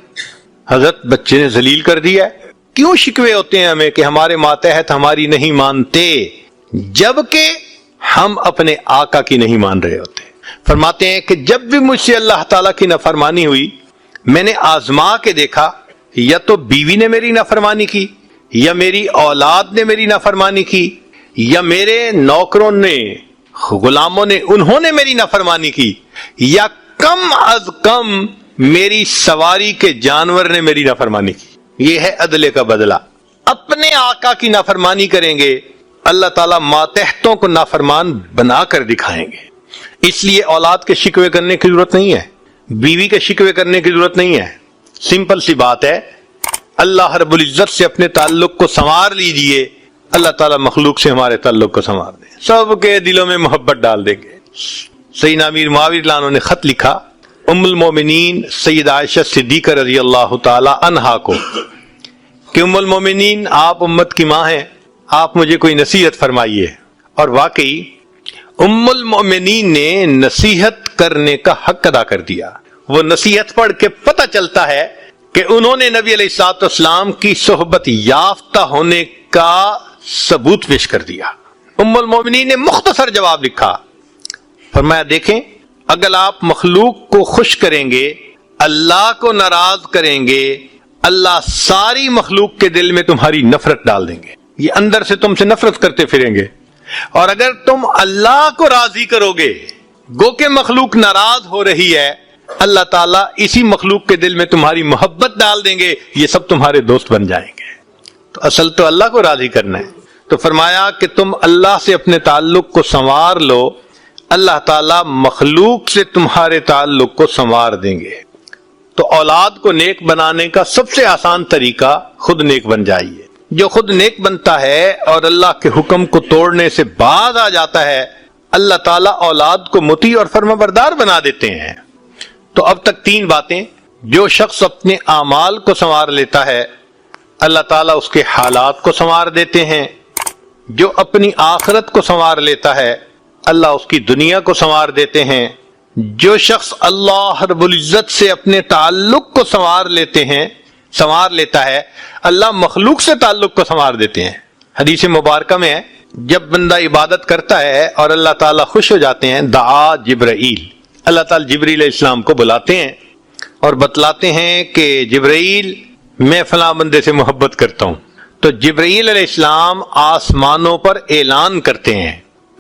حضرت بچے نے ذلیل کر دیا ہے۔ کیوں شکوے ہوتے ہیں ہمیں کہ ہمارے ماتحت ہماری نہیں مانتے، جبکہ ہم اپنے آقا کی نہیں مان رہے ہوتے۔ فرماتے ہیں کہ جب بھی مجھ سے اللہ تعالیٰ کی نافرمانی ہوئی، میں نے آزما کے دیکھا، یا تو بیوی نے میری نافرمانی کی، یا میری اولاد نے میری نافرمانی کی، یا میرے نوکروں نے، غلاموں نے، انہوں نے میری نافرمانی کی، یا کم از کم میری سواری کے جانور نے میری نافرمانی کی۔ یہ ہے عدل کا بدلہ۔ اپنے آقا کی نافرمانی کریں گے، اللہ تعالیٰ ماتحتوں کو نافرمان بنا کر دکھائیں گے۔ اس لیے اولاد کے شکوے کرنے کی ضرورت نہیں ہے، بیوی کے شکوے کرنے کی ضرورت نہیں ہے۔ سمپل سی بات ہے، اللہ رب العزت سے اپنے تعلق کو سنوار لیجئے، اللہ تعالیٰ مخلوق سے ہمارے تعلق کو سنوار دیں، سب کے دلوں میں محبت ڈال دیں گے۔ سیدنا امیر معاویہ رضی اللہ عنہ نے خط لکھا ام المومنین سید عائشہ صدیقہ رضی اللہ تعالی عنہا کو کہ ام المومنین آپ امت کی ماں ہیں، آپ مجھے کوئی نصیحت فرمائیے۔ اور واقعی ام المومنین نے نصیحت کرنے کا حق ادا کر دیا۔ وہ نصیحت پڑھ کے پتہ چلتا ہے کہ انہوں نے نبی علیہ الصلوۃ والسلام کی صحبت یافتہ ہونے کا ثبوت پیش کر دیا۔ ام المومنین نے مختصر جواب لکھا، فرمایا دیکھیں اگر آپ مخلوق کو خوش کریں گے، اللہ کو ناراض کریں گے، اللہ ساری مخلوق کے دل میں تمہاری نفرت ڈال دیں گے، یہ اندر سے تم سے نفرت کرتے پھریں گے۔ اور اگر تم اللہ کو راضی کرو گے، گو کہ مخلوق ناراض ہو رہی ہے، اللہ تعالیٰ اسی مخلوق کے دل میں تمہاری محبت ڈال دیں گے، یہ سب تمہارے دوست بن جائیں گے۔ تو اصل تو اللہ کو راضی کرنا ہے۔ تو فرمایا کہ تم اللہ سے اپنے تعلق کو سنوار لو، اللہ تعالیٰ مخلوق سے تمہارے تعلق کو سنوار دیں گے۔ تو اولاد کو نیک بنانے کا سب سے آسان طریقہ خود نیک بن جائیے۔ جو خود نیک بنتا ہے اور اللہ کے حکم کو توڑنے سے باز آ جاتا ہے، اللہ تعالیٰ اولاد کو مطیع اور فرمانبردار بنا دیتے ہیں۔ تو اب تک 3 باتیں، جو شخص اپنے اعمال کو سنوار لیتا ہے، اللہ تعالیٰ اس کے حالات کو سنوار دیتے ہیں۔ جو اپنی آخرت کو سنوار لیتا ہے، اللہ اس کی دنیا کو سنوار دیتے ہیں۔ جو شخص اللہ رب العزت سے اپنے تعلق کو سنوار لیتا ہے، اللہ مخلوق سے تعلق کو سنوار دیتے ہیں۔ حدیث مبارکہ میں ہے، جب بندہ عبادت کرتا ہے اور اللہ تعالیٰ خوش ہو جاتے ہیں، دعا جبرائیل، اللہ تعالیٰ جبرائیل علیہ السلام کو بلاتے ہیں اور بتلاتے ہیں کہ جبرائیل میں فلاں بندے سے محبت کرتا ہوں۔ تو جبرائیل علیہ السلام آسمانوں پر اعلان کرتے ہیں